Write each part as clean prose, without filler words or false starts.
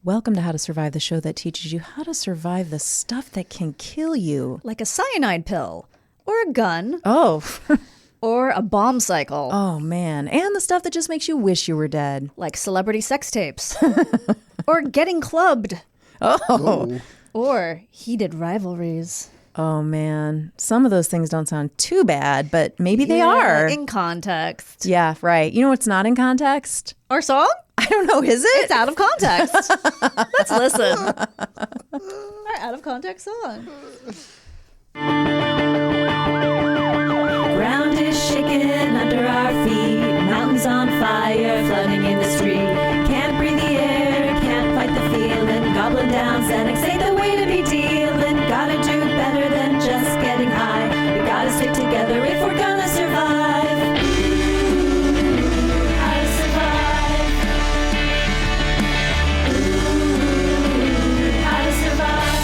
Welcome to How to Survive, the show that teaches you how to survive the stuff that can kill you. Like a cyanide pill, or a gun, Oh, or a bomb cycle. oh man. And the stuff that just makes you wish you were dead. Like celebrity sex tapes. Or getting clubbed. Oh. Or heated rivalries. Oh man. Some of those things don't sound too bad, but maybe they are. In context. Yeah, right. You know what's not in context? Our song? I don't know, is it? It's out of context. Let's listen. Our out of context song. Ground is shaking under our feet. Mountains on fire, flooding in the street. Can't breathe the air, can't fight the feeling. Goblin down, Xanax ain't the way to be dealing. Gotta do better than just getting high. We gotta stick together if we're gonna survive. How to survive. How to survive.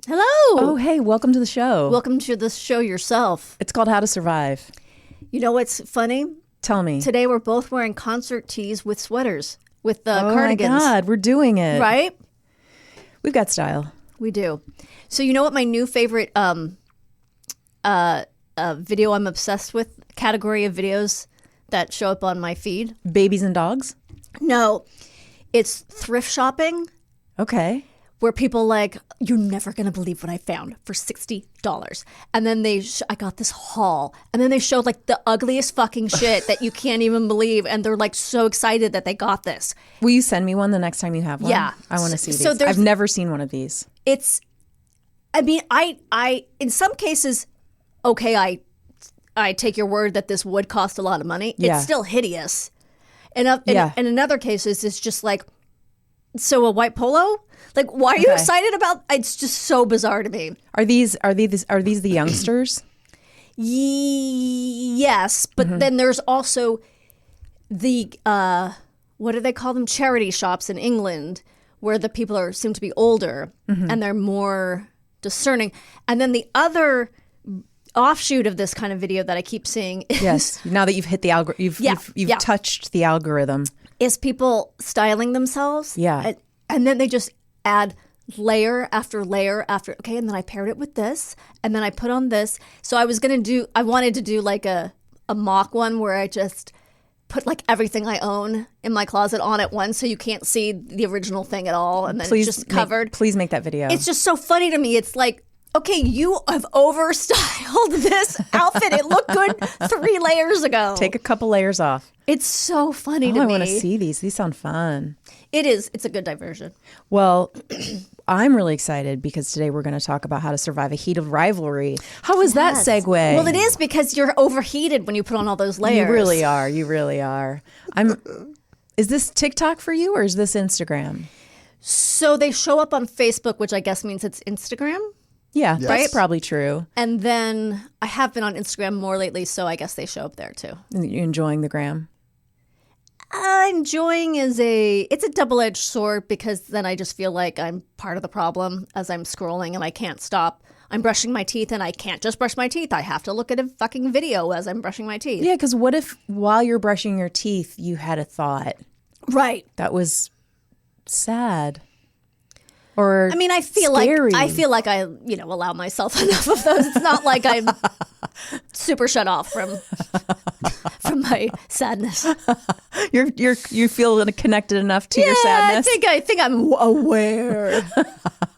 Hello. Oh, hey, welcome to the show. Welcome to the show yourself. It's called How to Survive. You know what's funny? Tell me. Today we're both wearing concert tees with sweaters, with Oh cardigans. my God, we're doing it. Right? We've got style. We do. So you know what my new favorite video I'm obsessed with, category of videos that show up on my feed? Babies and dogs? No, it's thrift shopping, Okay. where people like, you're never going to believe what I found for $60. And then I got this haul. And then they showed like the ugliest fucking shit that you can't even believe. And they're like so excited that they got this. Will you send me one the next time you have one? Yeah. I want to see So these. there's- I've never seen one of these. I mean, I in some cases, okay, I take your word that this would cost a lot of money. Yeah. It's still hideous. And Yeah. in other cases, it's just like, so a white polo? Like, why are you Okay. excited about? It's just so bizarre to me. Are these the youngsters? Yes, but then there's also the what do they call them? Charity shops in England, where the people seem to be older and they're more discerning. And then the other offshoot of this kind of video that I keep seeing is, Yes. Now that you've hit the you've touched the algorithm. is people styling themselves. Yeah. And then they just add layer after layer after, okay, and then I paired it with this, and then I put on this. So I wanted to do like a mock one where I just put like everything I own in my closet on at once, so you can't see the original thing at all, and then it's just covered. Please make that video. It's just so funny to me. It's like, okay, you have overstyled this outfit. It looked good 3 layers ago. Take a couple layers off. It's so funny to I me. want to see these. These sound fun. It is. It's a good diversion. Well, I'm really excited because today we're going to talk about how to survive a heated rivalry. How is that segue? Well, it is because you're overheated when you put on all those layers. You really are. You really are. Is this TikTok for you or is this Instagram? So they show up on Facebook, which I guess means it's Instagram. Yeah, Yes. that's probably true. And then I have been on Instagram more lately, so I guess they show up there too. You're enjoying the gram. Enjoying it's a double-edged sword, because then I just feel like I'm part of the problem as I'm scrolling and I can't stop. I'm brushing my teeth and I can't just brush my teeth. I have to look at a fucking video as I'm brushing my teeth. Yeah, because what if while you're brushing your teeth, you had a thought Right. that was sad? Or I mean, I feel scary? like I allow myself enough of those. It's not like I'm super shut off from my sadness. you feel connected enough to your sadness. I think I'm aware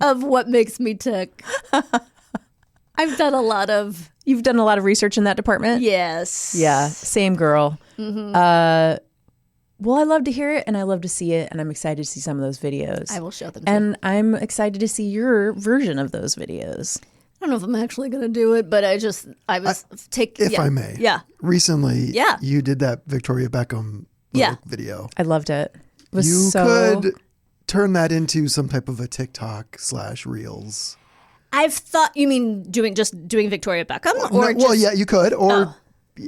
of what makes me tick. I've done a lot of You've done a lot of research in that department. yes. Yeah, same girl. Well, I love to hear it and I love to see it, and I'm excited to see some of those videos. I will show them to you. And I'm excited to see your version of those videos. I don't know if I'm actually going to do it, but If I may. Yeah. Recently, Yeah. you did that Victoria Beckham video. I loved it. It was You so could turn that into some type of a TikTok/Reels. I've thought, you mean doing Victoria Beckham? Or Well, yeah, you could. Or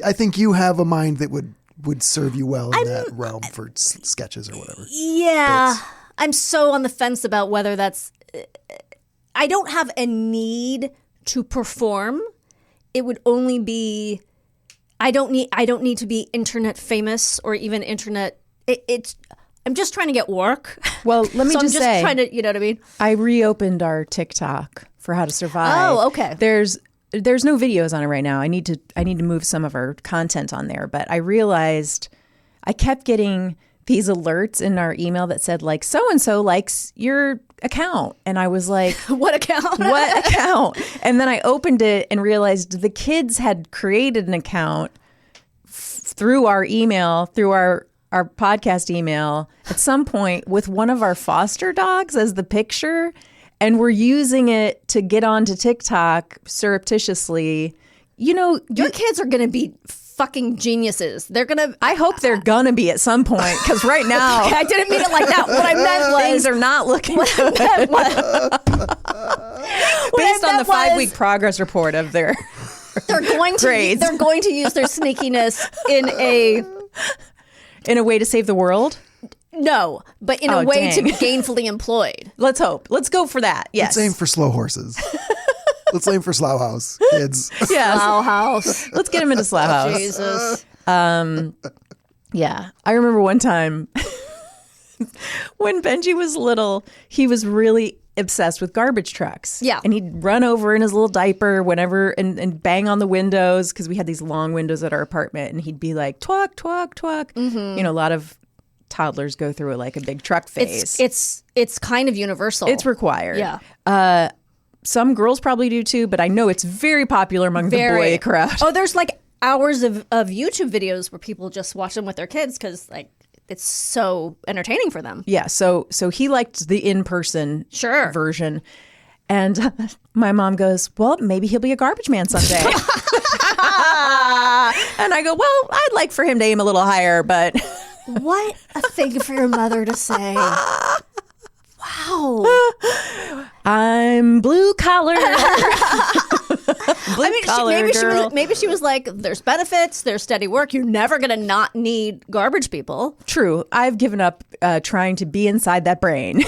I think you have a mind that would serve you well in that realm for sketches or whatever. Yeah. I'm so on the fence about whether that's... I don't have a need to perform. It would only be... I don't need to be internet famous or even internet. I'm just trying to get work. Well, let me so just I'm just say, trying to, you know what I mean? I reopened our TikTok for How to Survive. Oh, okay. There's no videos on it right now. I need to move some of our content on there, but I realized I kept getting these alerts in our email that said like so and so likes your account, and I was like, What account? what account? And then I opened it and realized the kids had created an account through our email, through our podcast email at some point with one of our foster dogs as the picture, and we're using it to get onto TikTok surreptitiously. You know, Your kids are going to be fucking geniuses. They're going to... I hope they're gonna be at some point, because right now I didn't mean it like that. What I meant was... things are not looking good. Based on the 5-week progress report of their They're going grades. They're going to use their sneakiness in a... in a way to save the world. No, but in a way to be gainfully employed. Let's hope. Let's go for that. Yes. Let's aim for slow horses. Let's aim for Slough House, kids. Yes. Wow, house. Let's get him into Slough House. Jesus. Yeah. I remember one time when Benji was little, he was really obsessed with garbage trucks. Yeah. And he'd run over in his little diaper whenever and bang on the windows, because we had these long windows at our apartment, and he'd be like, twuck, twuck, twuck. Mm-hmm. You know, a lot of toddlers go through like a big truck phase. It's kind of universal. It's required. Yeah. Some girls probably do too, but I know it's very popular among the boy crowd. Oh, there's like hours of YouTube videos where people just watch them with their kids because like it's so entertaining for them. Yeah, so he liked the in-person version. And my mom goes, well, maybe he'll be a garbage man someday. And I go, well, I'd like for him to aim a little higher, but... What a thing for your mother to say. Wow. I'm blue collar. Maybe she was like, there's benefits, there's steady work. You're never going to not need garbage people. True. I've given up trying to be inside that brain.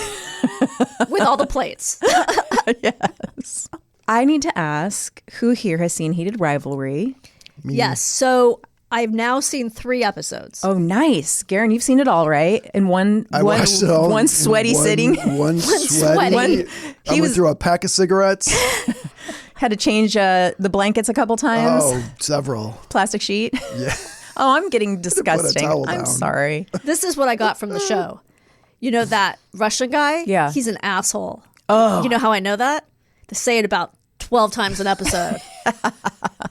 With all the plates. Yes. I need to ask, who here has seen Heated Rivalry? Yes. So I've now seen 3 episodes. Oh, nice. Garen, you've seen it all, right? In one sweaty sitting. One sweaty. I went through a pack of cigarettes. Had to change the blankets a couple times. Oh, several. Plastic sheet. Yeah. Oh, I'm getting disgusting. towel I'm down. sorry. This is what I got from the show. You know that Russian guy? Yeah. He's an asshole. Oh. You know how I know that? They say it about 12 times an episode.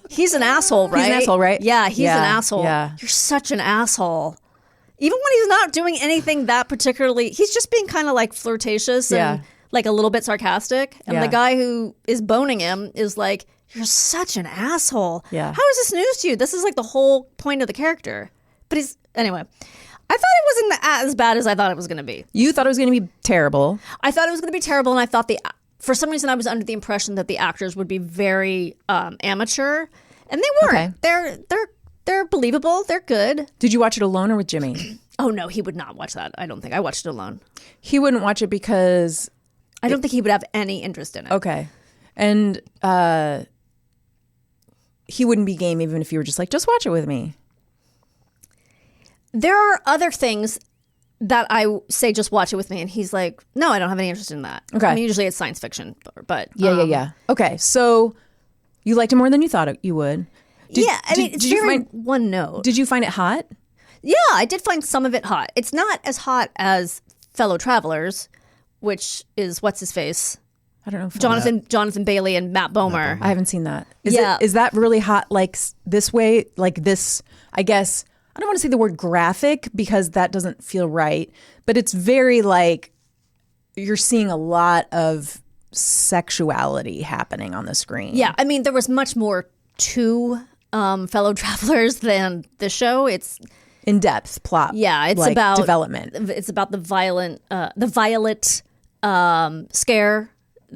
He's an asshole, right? He's an asshole, right? Yeah, he's an asshole. Yeah. You're such an asshole. Even when he's not doing anything that particularly, he's just being kind of like flirtatious and like a little bit sarcastic. And the guy who is boning him is like, you're such an asshole. Yeah. How is this news to you? This is like the whole point of the character. But anyway, I thought it wasn't as bad as I thought it was going to be. You thought it was going to be terrible. I thought it was going to be terrible, and I thought for some reason I was under the impression that the actors would be very amateur, and they weren't. Okay. They're believable. They're good. Did you watch it alone or with Jimmy? Oh no, he would not watch that. I don't think. I watched it alone. He wouldn't watch it because I don't think he would have any interest in it. okay, and he wouldn't be game even if you were just like, just watch it with me. There are other things that I say, just watch it with me, and he's like, no, I don't have any interest in that. Okay. I mean, usually it's science fiction, but Yeah. Okay, so you liked it more than you thought you would. It's very one note. Did you find it hot? Yeah, I did find some of it hot. It's not as hot as Fellow Travelers, which is what's his face, I don't know. Jonathan Bailey and Matt Bomer. I haven't seen that. Yeah. Is that really hot like this way? Like this, I guess, I don't want to say the word graphic because that doesn't feel right, but it's very like you're seeing a lot of sexuality happening on the screen. Yeah, I mean, there was much more to Fellow Travelers than the show. It's in-depth plot. Yeah, it's like, about development. It's about the violet scare.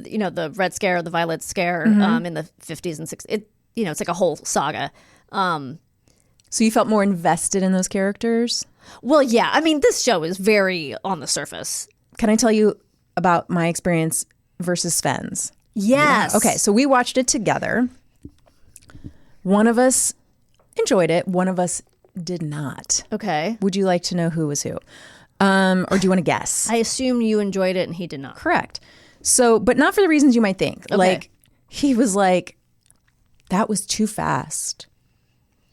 You know, the Red Scare, the Violet Scare in the 50s and 60s. It's like a whole saga. So you felt more invested in those characters? Well, yeah. I mean, this show is very on the surface. Can I tell you about my experience versus Sven's? Yes. Okay, so we watched it together. One of us enjoyed it. One of us did not. Okay. Would you like to know who was who? Or do you want to guess? I assume you enjoyed it and he did not. Correct. So, but not for the reasons you might think. Okay. Like, he was like, that was too fast.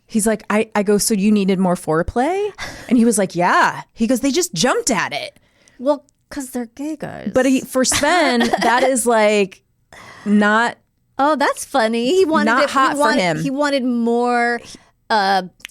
He's like, I go, so you needed more foreplay? And he was like, yeah. He goes, they just jumped at it. Well, because they're gay guys. But for Sven, that is like not. Oh, that's funny. He wanted Not it, hot he for wanted, him. He wanted more,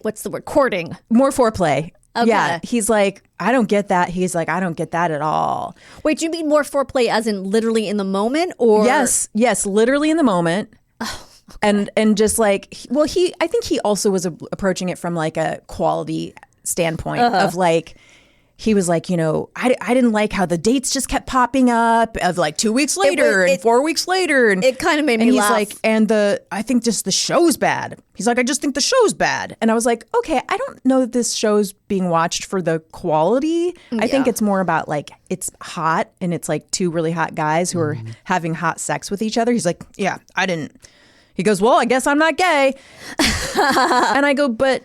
what's the word? Courting. More foreplay. Okay. Yeah. He's like, I don't get that. He's like, I don't get that at all. Wait, do you mean more foreplay as in literally in the moment, or? Yes, literally in the moment. Oh, okay. And just like, well, I think he also was approaching it from like a quality standpoint of like, he was like, I didn't like how the dates just kept popping up of like 2 weeks later and 4 weeks later. And it kind of made me he's laugh. like, I think just the show's bad. He's like, I just think the show's bad. And I was like, okay, I don't know that this show's being watched for the quality. I think it's more about like, it's hot and it's like two really hot guys who are having hot sex with each other. He's like, yeah, I didn't. He goes, well, I guess I'm not gay. And I go, but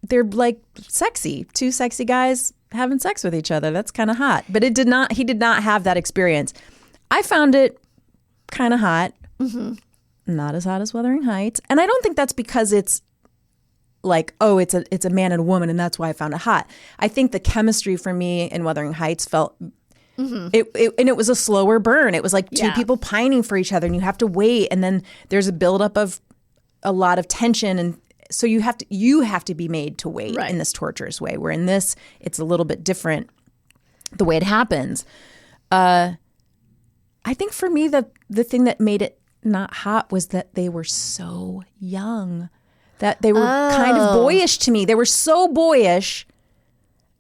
they're like sexy. Two sexy guys having sex with each other. That's kind of hot. But he did not have that experience. I found it kind of hot. Mm-hmm. Not as hot as Wuthering Heights. And I don't think that's because it's like, oh, it's a man and a woman and that's why I found it hot. I think the chemistry for me in Wuthering Heights felt and it was a slower burn. It was like two people pining for each other and you have to wait, and then there's a buildup of a lot of tension, and so you have to be made to wait in this torturous way, where in this it's a little bit different the way it happens. I think for me the thing that made it not hot was that they were so young, that they were kind of boyish to me. They were so boyish.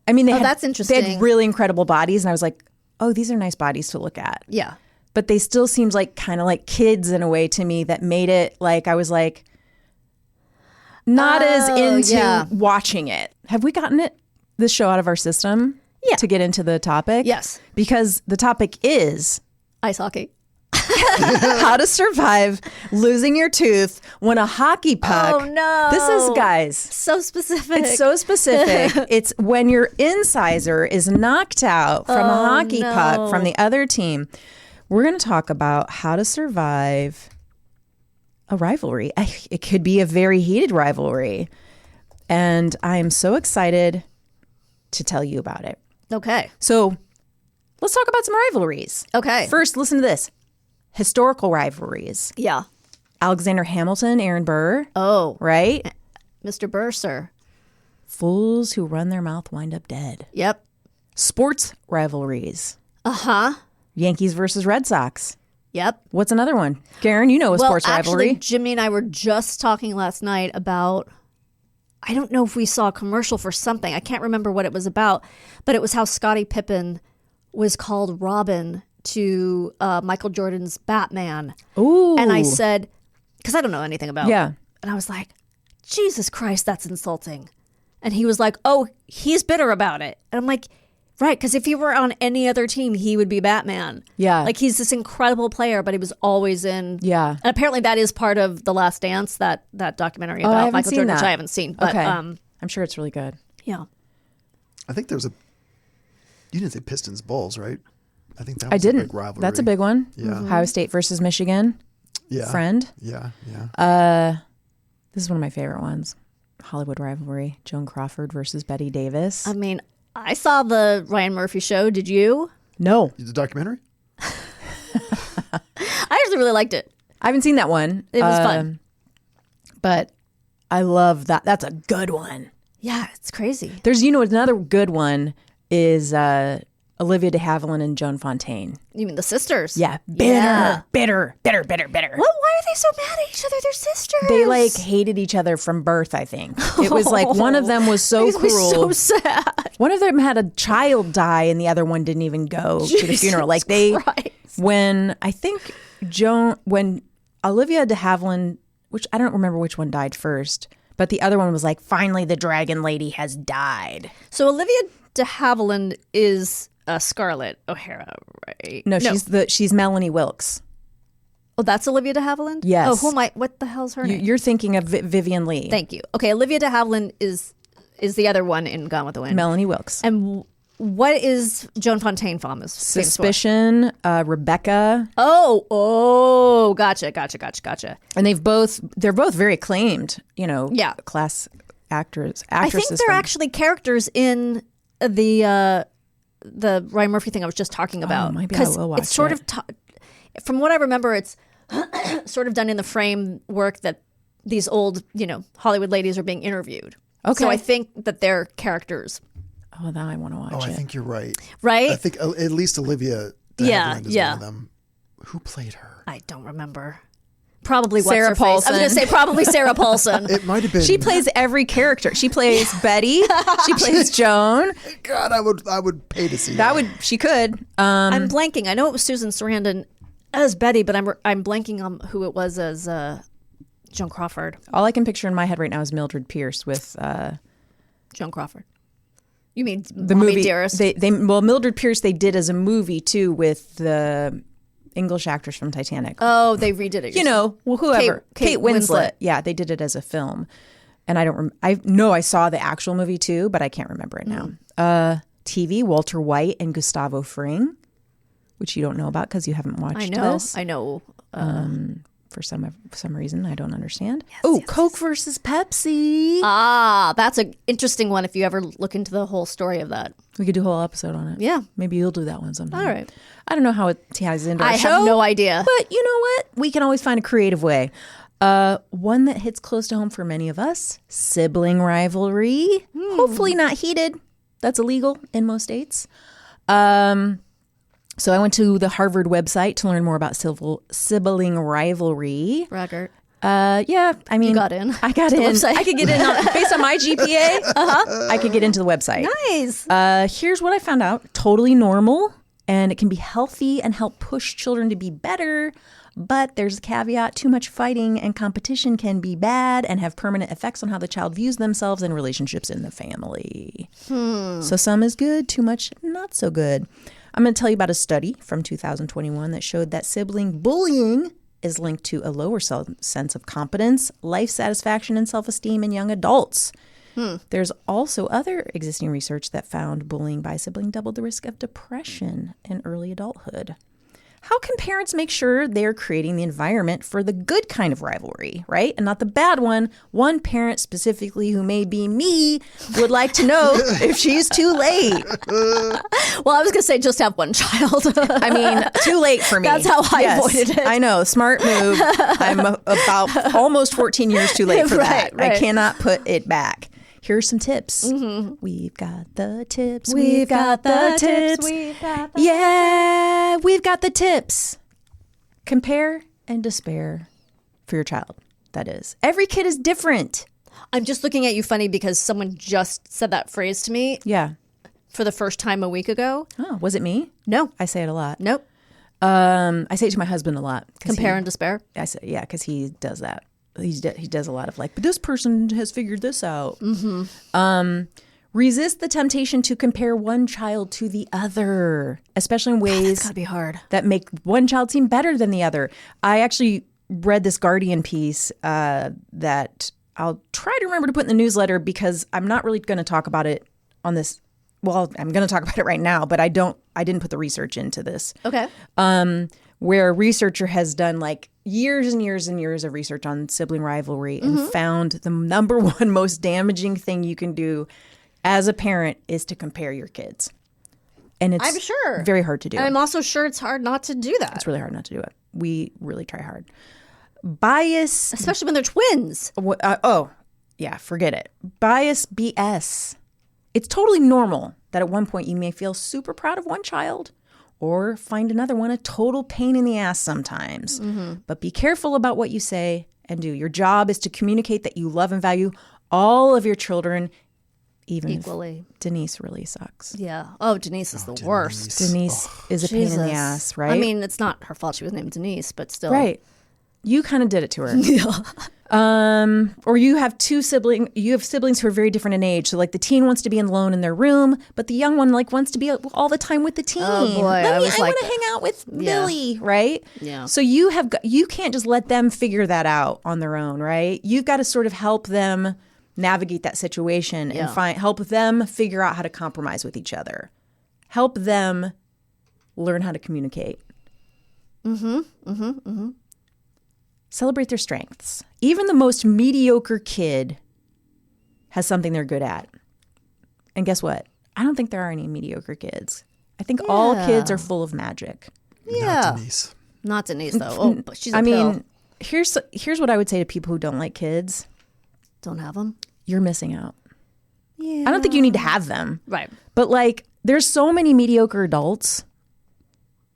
I mean, that's interesting. They had really incredible bodies, and I was like, oh, these are nice bodies to look at. Yeah. But they still seemed like kind of like kids in a way to me, that made it like I was like not as into watching it. Have we gotten this show out of our system to get into the topic? Yes. Because the topic is ice hockey. how to survive losing your tooth when a hockey puck. Oh, no. This is, guys. So specific. It's so specific. It's when your incisor is knocked out from a hockey puck from the other team. We're going to talk about how to survive a rivalry. It could be a very heated rivalry. And I am so excited to tell you about it. Okay. So let's talk about some rivalries. Okay. First, listen to this. Historical rivalries. Yeah. Alexander Hamilton, Aaron Burr. Oh. Right? Mr. Burr, sir. Fools who run their mouth wind up dead. Yep. Sports rivalries. Uh-huh. Yankees versus Red Sox. Yep. What's another one? Karen, you know a sports rivalry. Actually, Jimmy and I were just talking last night about, I don't know if we saw a commercial for something. I can't remember what it was about, but it was how Scottie Pippen was called Robin to Michael Jordan's Batman. Ooh. And I said, because I don't know anything about it. Yeah. And I was like, Jesus Christ, that's insulting. And he was like, oh, he's bitter about it. And I'm like, right, because if he were on any other team, he would be Batman. Yeah. Like, he's this incredible player, but he was always in. Yeah. And apparently that is part of The Last Dance, that documentary about Michael Jordan, which I haven't seen. But, okay. I'm sure it's really good. Yeah. I think there's you didn't say Pistons Bulls, right? I think that was a big rivalry. That's a big one. Yeah. Mm-hmm. Ohio State versus Michigan. Yeah. Friend. Yeah. This is one of my favorite ones. Hollywood rivalry. Joan Crawford versus Betty Davis. I mean, I saw the Ryan Murphy show. Did you? No. The documentary? I actually really liked it. I haven't seen that one. It was fun. But I love that. That's a good one. Yeah, it's crazy. There's, another good one is Olivia de Havilland and Joan Fontaine. You mean the sisters? Yeah. Bitter. Well, why are they so mad at each other? They're sisters. They hated each other from birth, I think. It was like one of them was so Makes me cruel. so sad. One of them had a child die and the other one didn't even go to the funeral. Like Christ. when Olivia de Havilland, which I don't remember which one died first, but the other one was like, finally the dragon lady has died. So Olivia de Havilland is Scarlett O'Hara, right? No, she's Melanie Wilkes. Oh, that's Olivia de Havilland? Yes. Oh, who am I? What the hell's her name? You're thinking of Vivian Lee. Thank you. Okay, Olivia de Havilland is the other one in Gone with the Wind. Melanie Wilkes. And what is Joan Fontaine famous for? Suspicion, Rebecca. Oh, gotcha. And they're both very acclaimed, Yeah. class actresses. I think they're actually characters in the Ryan Murphy thing I was just talking about. Maybe I will watch it's sort it. of from what I remember, it's sort of done in the framework that these old, Hollywood ladies are being interviewed. Okay. So I think that they're characters. Oh, now I want to watch I it. think you're right. Right? I think at least Olivia de Havilland is one of them. Who played her? I don't remember. Probably Sarah what's her face? I was Paulson. going to say probably Sarah Paulson. It might have been. She plays every character. She plays Betty. She plays Joan. God, I would pay to see that. She could. I'm blanking. I know it was Susan Sarandon as Betty, but I'm blanking on who it was as Joan Crawford. All I can picture in my head right now is Mildred Pierce with Joan Crawford. You mean the Mommy movie. Dearest? Mildred Pierce they did as a movie too with the English actress from Titanic. Oh, they redid it. Whoever. Kate Winslet. Yeah, they did it as a film. And I know I saw the actual movie too, but I can't remember it now. TV, Walter White and Gustavo Fring, which you don't know about because you haven't watched this. I know. For some reason, I don't understand. Coke versus Pepsi. That's an interesting one if you ever look into the whole story of that. We could do a whole episode on it. Yeah. Maybe you'll do that one sometime. All right. I don't know how it ties into our show. I have no idea. But you know what? We can always find a creative way. One that hits close to home for many of us, sibling rivalry. Hopefully not heated. That's illegal in most states. So I went to the Harvard website to learn more about sibling rivalry. Braggart. Yeah, I mean, You got in. I got to the in. website. I could get in based on my GPA. I could get into the website. Nice. Here's what I found out: totally normal, and it can be healthy and help push children to be better. But there's a caveat: too much fighting and competition can be bad and have permanent effects on how the child views themselves and relationships in the family. So some is good, too much not so good. I'm going to tell you about a study from 2021 that showed that sibling bullying is linked to a lower sense of competence, life satisfaction, and self-esteem in young adults. There's also other existing research that found bullying by a sibling doubled the risk of depression in early adulthood. How can parents make sure they're creating the environment for the good kind of rivalry, right? And not the bad one? One parent specifically, who may be me, would like to know if she's too late. Well, I was going to say just have one child. I mean, too late for me. That's how I avoided it. I know, smart move. I'm about almost 14 years too late for that. Right. I cannot put it back. Here's some tips. We've got the tips. We've got the tips. We've got the Yeah, we've got the tips. Compare and despair for your child. That is. Every kid is different. I'm just looking at you funny because someone just said that phrase to me Yeah. for the first time a week ago. Oh, was it me? No. I say it a lot. Nope. I say it to my husband a lot. Compare and despair. I say, yeah, because he does that. He does a lot of but this person has figured this out. Resist the temptation to compare one child to the other, especially in ways That's gotta be hard. that make one child seem better than the other. I actually read this Guardian piece that I'll try to remember to put in the newsletter because I'm not really going to talk about it on this. Well, I'm going to talk about it right now, but I didn't put the research into this. Okay. Where a researcher has done years and years and years of research on sibling rivalry and found the number one most damaging thing you can do as a parent is to compare your kids. And it's I'm sure. very hard to do. And I'm also sure it's hard not to do that. It's really hard not to do it. We really try hard. Bias. Especially when they're twins. Yeah, forget it. Bias BS. It's totally normal that at one point you may feel super proud of one child or find another one a total pain in the ass sometimes. But be careful about what you say and do. Your job is to communicate that you love and value all of your children, even Equally. if Denise really sucks. Yeah. Oh, Denise is the worst. Denise is a pain in the ass, right? I mean, it's not her fault she was named Denise, but still. Right. You kind of did it to her. Or you have siblings who are very different in age. So like the teen wants to be alone in their room, but the young one like wants to be all the time with the teen. Oh boy, I want to hang out with Billy, right? Yeah. So you can't just let them figure that out on their own, right? You've got to sort of help them navigate that situation and help them figure out how to compromise with each other. Help them learn how to communicate. Celebrate their strengths. Even the most mediocre kid has something they're good at. And guess what? I don't think there are any mediocre kids. I think all kids are full of magic. Not Denise. Not Denise, though. Oh, but she's a pill. Here's what I would say to people who don't like kids. Don't have them? You're missing out. Yeah. I don't think you need to have them. Right. But like, there's so many mediocre adults,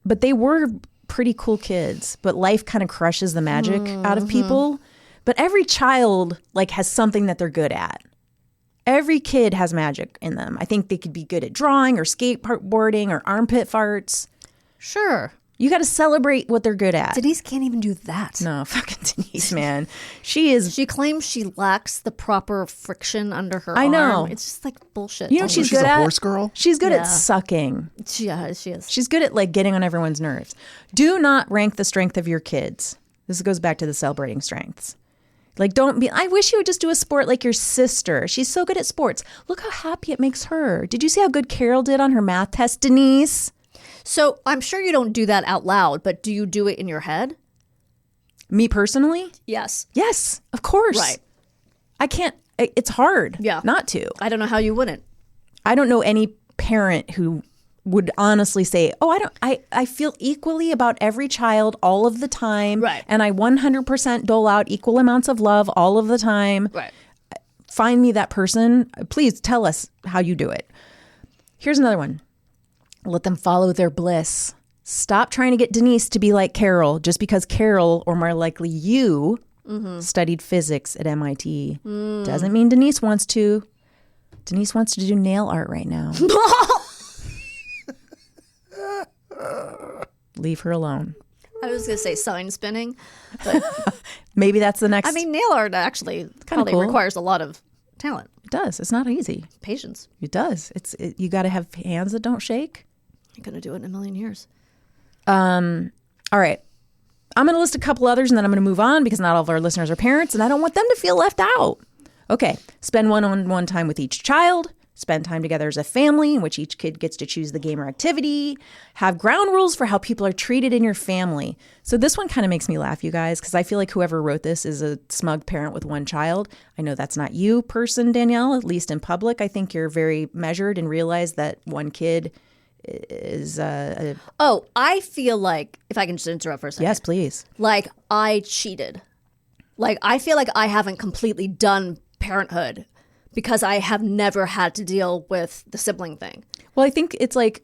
but they were pretty cool kids, but life kind of crushes the magic out of people. But every child like has something that they're good at. Every kid has magic in them. I think they could be good at drawing or skateboarding or armpit farts. Sure. You got to celebrate what they're good at. Denise can't even do that. No, fucking Denise, man. She claims she lacks the proper friction under her I arm. know. It's just like bullshit. You know what she's She's good a at? horse girl? She's good at sucking. She is. She's good at like getting on everyone's nerves. Do not rank the strength of your kids. This goes back to the celebrating strengths. Like, I wish you would just do a sport like your sister. She's so good at sports. Look how happy it makes her. Did you see how good Carol did on her math test, Denise? So I'm sure you don't do that out loud, but do you do it in your head? Me personally? Yes. Yes, of course. Right. I can't, it's hard not to. I don't know how you wouldn't. I don't know any parent who would honestly say, I feel equally about every child all of the time. Right. And I 100% dole out equal amounts of love all of the time. Right. Find me that person. Please tell us how you do it. Here's another one. Let them follow their bliss. Stop trying to get Denise to be like Carol just because Carol, or more likely you, studied physics at MIT. Doesn't mean Denise wants to. Denise wants to do nail art right now. Leave her alone. I was going to say sign spinning. But Maybe that's the next. I mean, nail art actually probably cool. requires a lot of talent, It does. It's not easy. patience. It does. You got to have hands that don't shake. You're going to do it in a million years. All right. I'm going to list a couple others and then I'm going to move on because not all of our listeners are parents and I don't want them to feel left out. Okay. Spend one-on-one time with each child. Spend time together as a family in which each kid gets to choose the game or activity. Have ground rules for how people are treated in your family. So this one kind of makes me laugh, you guys, because I feel like whoever wrote this is a smug parent with one child. I know that's not you, person, Danielle, at least in public. I think you're very measured and realize that one kid is Oh, I feel like, if I can just interrupt for a second. Yes, please. Like I cheated. Like I feel like I haven't completely done parenthood because I have never had to deal with the sibling thing. Well, I think it's like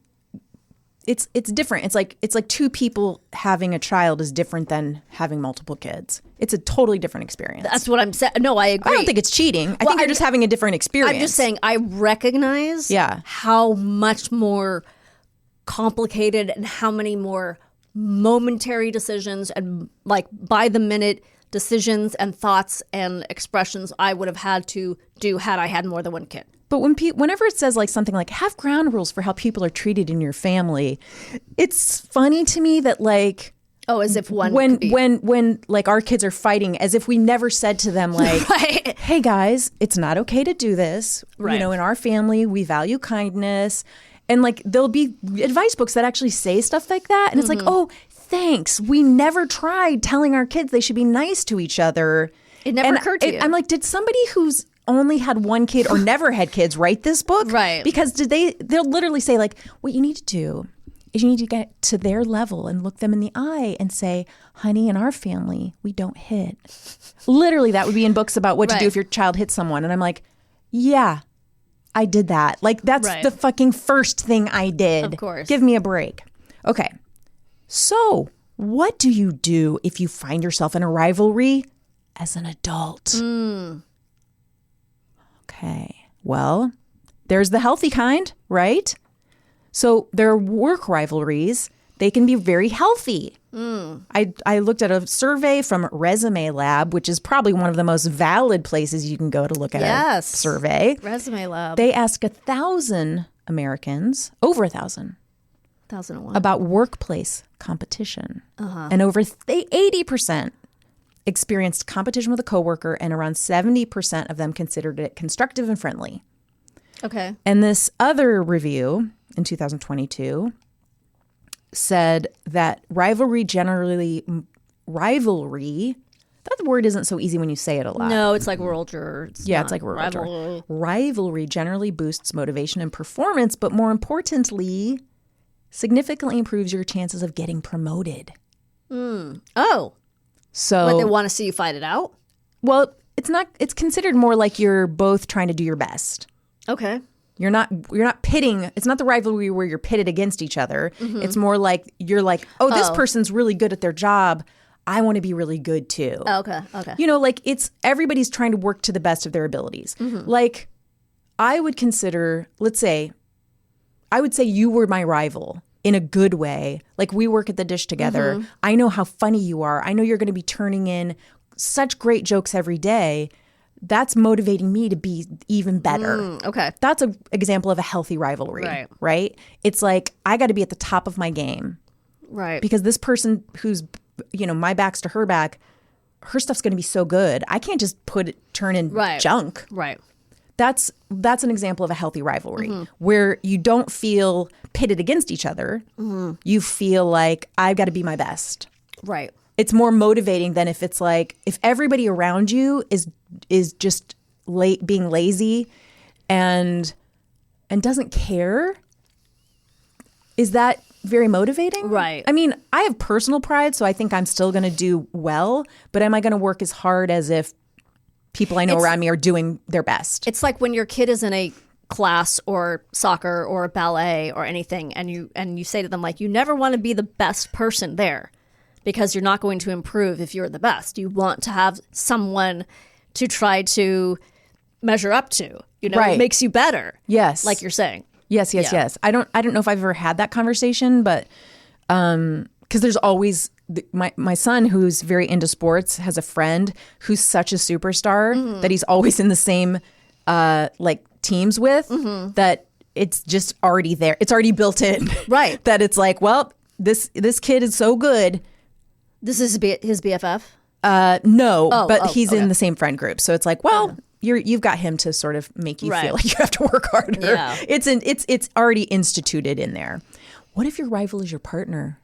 it's different. It's like two people having a child is different than having multiple kids. It's a totally different experience. That's what I'm saying. No, I agree. I don't think it's cheating. I think you're just having a different experience. I'm just saying I recognize how much more complicated and how many more momentary decisions and like by the minute decisions and thoughts and expressions I would have had to do had I had more than one kid. But whenever it says like something like have ground rules for how people are treated in your family, it's funny to me that like as if one when like our kids are fighting, as if we never said to them like, right. Hey guys, it's not okay to do this. Right. You know, in our family we value kindness. And like there'll be advice books that actually say stuff like that. And it's like, oh, thanks. We never tried telling our kids they should be nice to each other. It never occurred to you. I'm like, did somebody who's only had one kid or never had kids write this book? Right. Because they'll literally say like, what you need to do is you need to get to their level and look them in the eye and say, honey, in our family, we don't hit. Literally, that would be in books about what to do if your child hits someone. And I'm like, yeah. I did that. Like, that's the fucking first thing I did. Of course. Give me a break. Okay. So, what do you do if you find yourself in a rivalry as an adult? Okay. Well, there's the healthy kind, right? So, there are work rivalries they can be very healthy. I looked at a survey from Resume Lab, which is probably one of the most valid places you can go to look at a survey. Resume Lab. They asked 1,000 Americans, over 1,000, 1001. about workplace competition. And over 80% experienced competition with a coworker, and around 70% of them considered it constructive and friendly. Okay. And this other review in 2022 said that rivalry, that word isn't so easy when you say it a lot. No, it's like world or It's like rivalry. Rivalry generally boosts motivation and performance, but more importantly, significantly improves your chances of getting promoted. Oh. So But they want to see you fight it out? well, it's considered more like you're both trying to do your best. Okay. You're not pitting. It's not the rivalry where you're pitted against each other. It's more like you're like, oh, this person's really good at their job. I want to be really good too. Okay. You know, like it's everybody's trying to work to the best of their abilities. Like I would consider, I would say you were my rival in a good way. Like we work at the dish together. I know how funny you are. I know you're going to be turning in such great jokes every day. That's motivating me to be even better. Okay. That's an example of a healthy rivalry, right? It's like, I got to be at the top of my game. Right. Because this person who's, my back's to her back, her stuff's going to be so good. I can't just turn in junk. Right. That's an example of a healthy rivalry where you don't feel pitted against each other. You feel like, I've got to be my best. Right. It's more motivating than if it's like, if everybody around you is just being lazy and doesn't care, is that very motivating? Right. I mean, I have personal pride, so I think I'm still going to do well, but am I going to work as hard as if people I know around me are doing their best? It's like when your kid is in a class or soccer or ballet or anything, and you say to them, like, you never want to be the best person there, because you're not going to improve if you're the best. You want to have someone to try to measure up to. It makes you better. Yes. Like you're saying. Yes. I don't know if I've ever had that conversation, but because there's always my son, who's very into sports, has a friend who's such a superstar that he's always in the same teams with, that it's just already there. It's already built in. Right. That it's like, well, this kid is so good. This is his BFF? No, but he's in the same friend group. So it's like, well, you've got him to sort of make you feel like you have to work harder. Yeah. It's already instituted in there. What if your rival is your partner?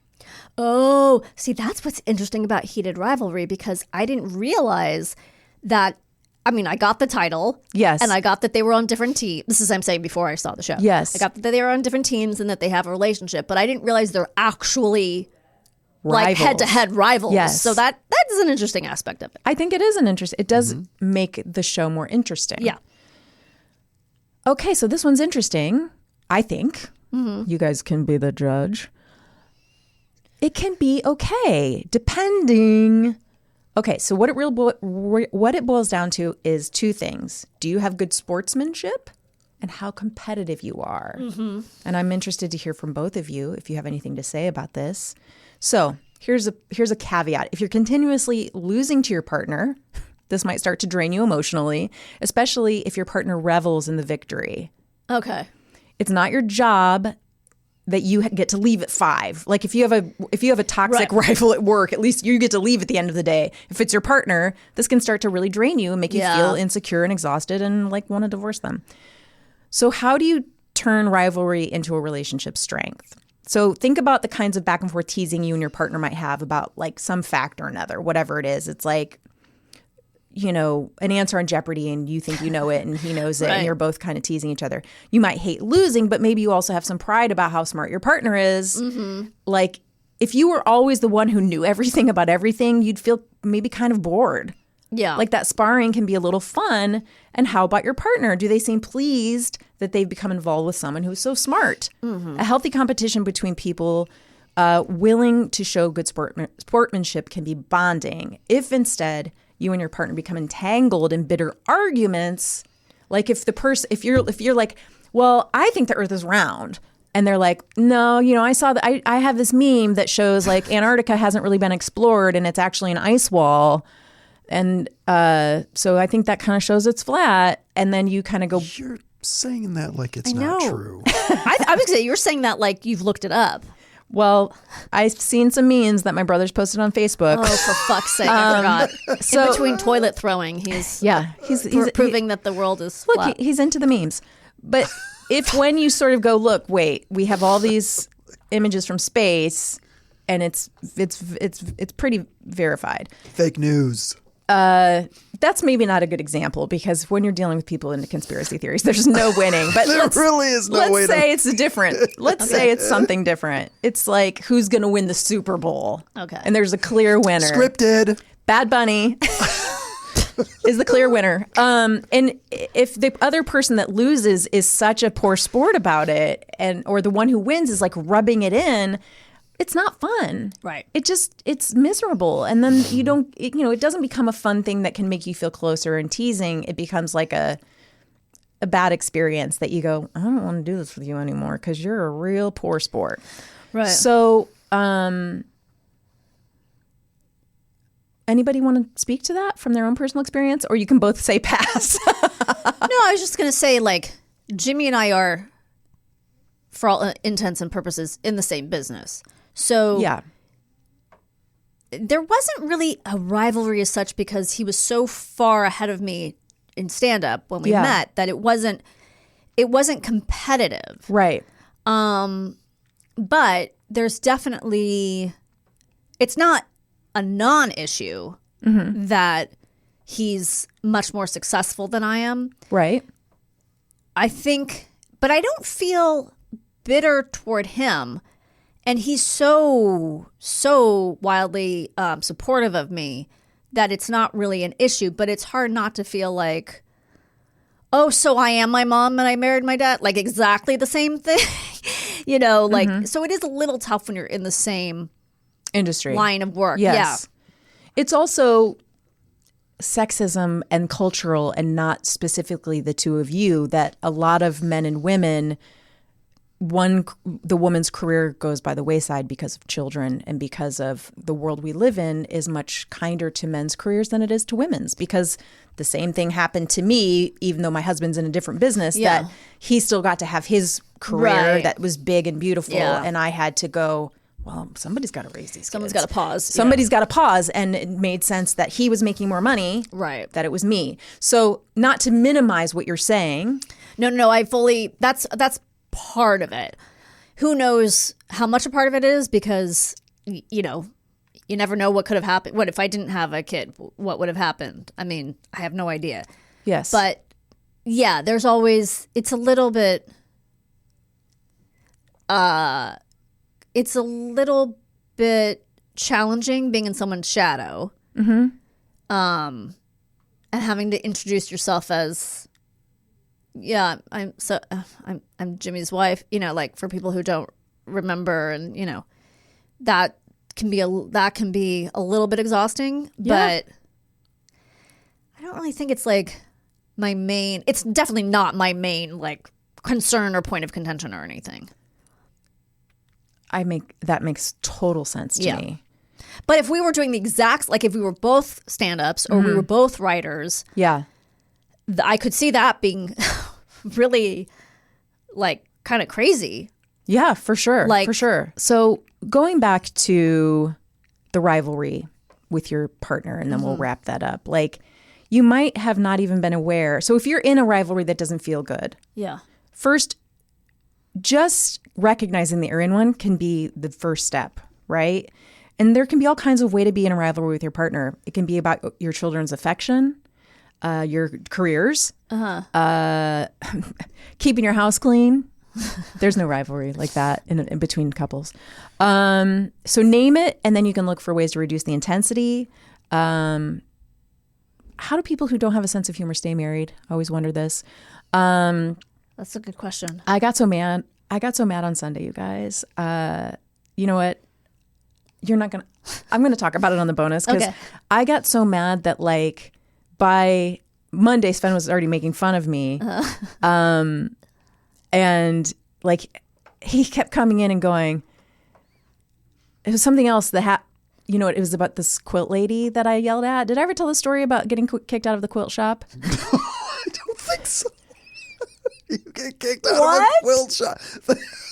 Oh, see, that's what's interesting about Heated Rivalry, because I didn't realize that. I mean, I got the title. Yes. And I got that they were on different teams. This is I'm saying before I saw the show. Yes. I got that they were on different teams and that they have a relationship, but I didn't realize they're actually like head-to-head rivals. Yes. So that is an interesting aspect of it. I think it is it does make the show more interesting. Yeah. Okay, so this one's interesting, I think. You guys can be the judge. It can be okay, depending. Okay, so what it boils down to is two things. Do you have good sportsmanship? And how competitive you are. And I'm interested to hear from both of you if you have anything to say about this. So here's a caveat. If you're continuously losing to your partner, this might start to drain you emotionally, especially if your partner revels in the victory. Okay. It's not your job that you get to leave at 5. Like if you have a toxic rival at work, at least you get to leave at the end of the day. If it's your partner, this can start to really drain you and make you feel insecure and exhausted and like want to divorce them. So how do you turn rivalry into a relationship strength? So think about the kinds of back and forth teasing you and your partner might have about like some fact or another, whatever it is. It's like, an answer on Jeopardy and you think you know it and he knows it and you're both kind of teasing each other. You might hate losing, but maybe you also have some pride about how smart your partner is. Like if you were always the one who knew everything about everything, you'd feel maybe kind of bored. Yeah. Like that sparring can be a little fun. And how about your partner? Do they seem pleased that they've become involved with someone who's so smart? A healthy competition between people willing to show good sportsmanship can be bonding. If instead you and your partner become entangled in bitter arguments, like if you're like, well, I think the earth is round And they're like, no, I saw that. I have this meme that shows like Antarctica hasn't really been explored and it's actually an ice wall. And so I think that kind of shows it's flat. And then you kind of go, You're saying that like it's not true. I was going to say, you're saying that like you've looked it up. well, I've seen some memes that my brother's posted on Facebook. Oh, for fuck's sake, I forgot. so- In between toilet throwing, he's he's proving that the world is Look, flat. he's into the memes. But if when you sort of go, look, wait, we have all these images from space, and it's pretty verified. Fake news. That's maybe not a good example because when you're dealing with people into conspiracy theories, there's no winning. But There really is no way Let's say it's different. Let's say it's something different. It's like who's going to win the Super Bowl? Okay. And there's a clear winner. Scripted. Bad Bunny is the clear winner. And if the other person that loses is such a poor sport about it, or the one who wins is like rubbing it in, it's not fun. Right. It's miserable. And then you don't, it doesn't become a fun thing that can make you feel closer and teasing. It becomes like a bad experience that you go, I don't want to do this with you anymore because you're a real poor sport. Right. So, anybody want to speak to that from their own personal experience? Or you can both say pass. No, I was just going to say, like, Jimmy and I are, for all intents and purposes, in the same business. So Yeah. there wasn't really a rivalry as such because he was so far ahead of me in stand-up when we Yeah. met that it wasn't competitive. Right. But there's definitely, it's not a non-issue that he's much more successful than I am. Right. I think, but I don't feel bitter toward him. And he's so wildly supportive of me that it's not really an issue. But it's hard not to feel like, oh, so I am my mom and I married my dad? Like exactly the same thing? So it is a little tough when you're in the same Industry. line of work. Yes. Yeah. It's also sexism and cultural and not specifically the two of you that a lot of men and women, the woman's career goes by the wayside because of children and because of the world we live in is much kinder to men's careers than it is to women's because the same thing happened to me, even though my husband's in a different business, Yeah. that he still got to have his career Right. that was big and beautiful. Yeah. And I had to go, well, somebody's got to raise these Someone's kids. got to pause. Somebody's got to pause. And it made sense that he was making more money. Right. That it was me. So not to minimize what you're saying. No, I fully, that's part of it. Who knows how much a part of it is because, you never know what could have happened. What if I didn't have a kid? What would have happened? I mean, I have no idea. Yes. But yeah, there's always, it's a little bit challenging being in someone's shadow. Mm-hmm. And having to introduce yourself as, yeah, I'm Jimmy's wife, like for people who don't remember and, that can be a little bit exhausting, Yeah. but I don't really think it's like it's definitely not my main like concern or point of contention or anything. That makes total sense to me. But if we were doing the exact, like if we were both stand-ups or we were both writers, Yeah. I could see that being really like kind of crazy. Yeah, for sure. Like- for sure. So going back to the rivalry with your partner, and then we'll wrap that up. Like you might have not even been aware. So if you're in a rivalry that doesn't feel good, Yeah. first, just recognizing that you're in one can be the first step, right? And there can be all kinds of way to be in a rivalry with your partner. It can be about your children's affection, your careers, keeping your house clean. There's no rivalry like that in between couples. So name it, and then you can look for ways to reduce the intensity. How do people who don't have a sense of humor stay married? I always wonder this. That's a good question. I got so mad on Sunday, you guys. You know what? I'm going to talk about it on the bonus because Okay. I got so mad that like by Monday, Sven was already making fun of me. And like he kept coming in and going, it was something else that you know what, it was about this quilt lady that I yelled at. Did I ever tell the story about getting kicked out of the quilt shop? I don't think so. You get kicked out of a quilt shop.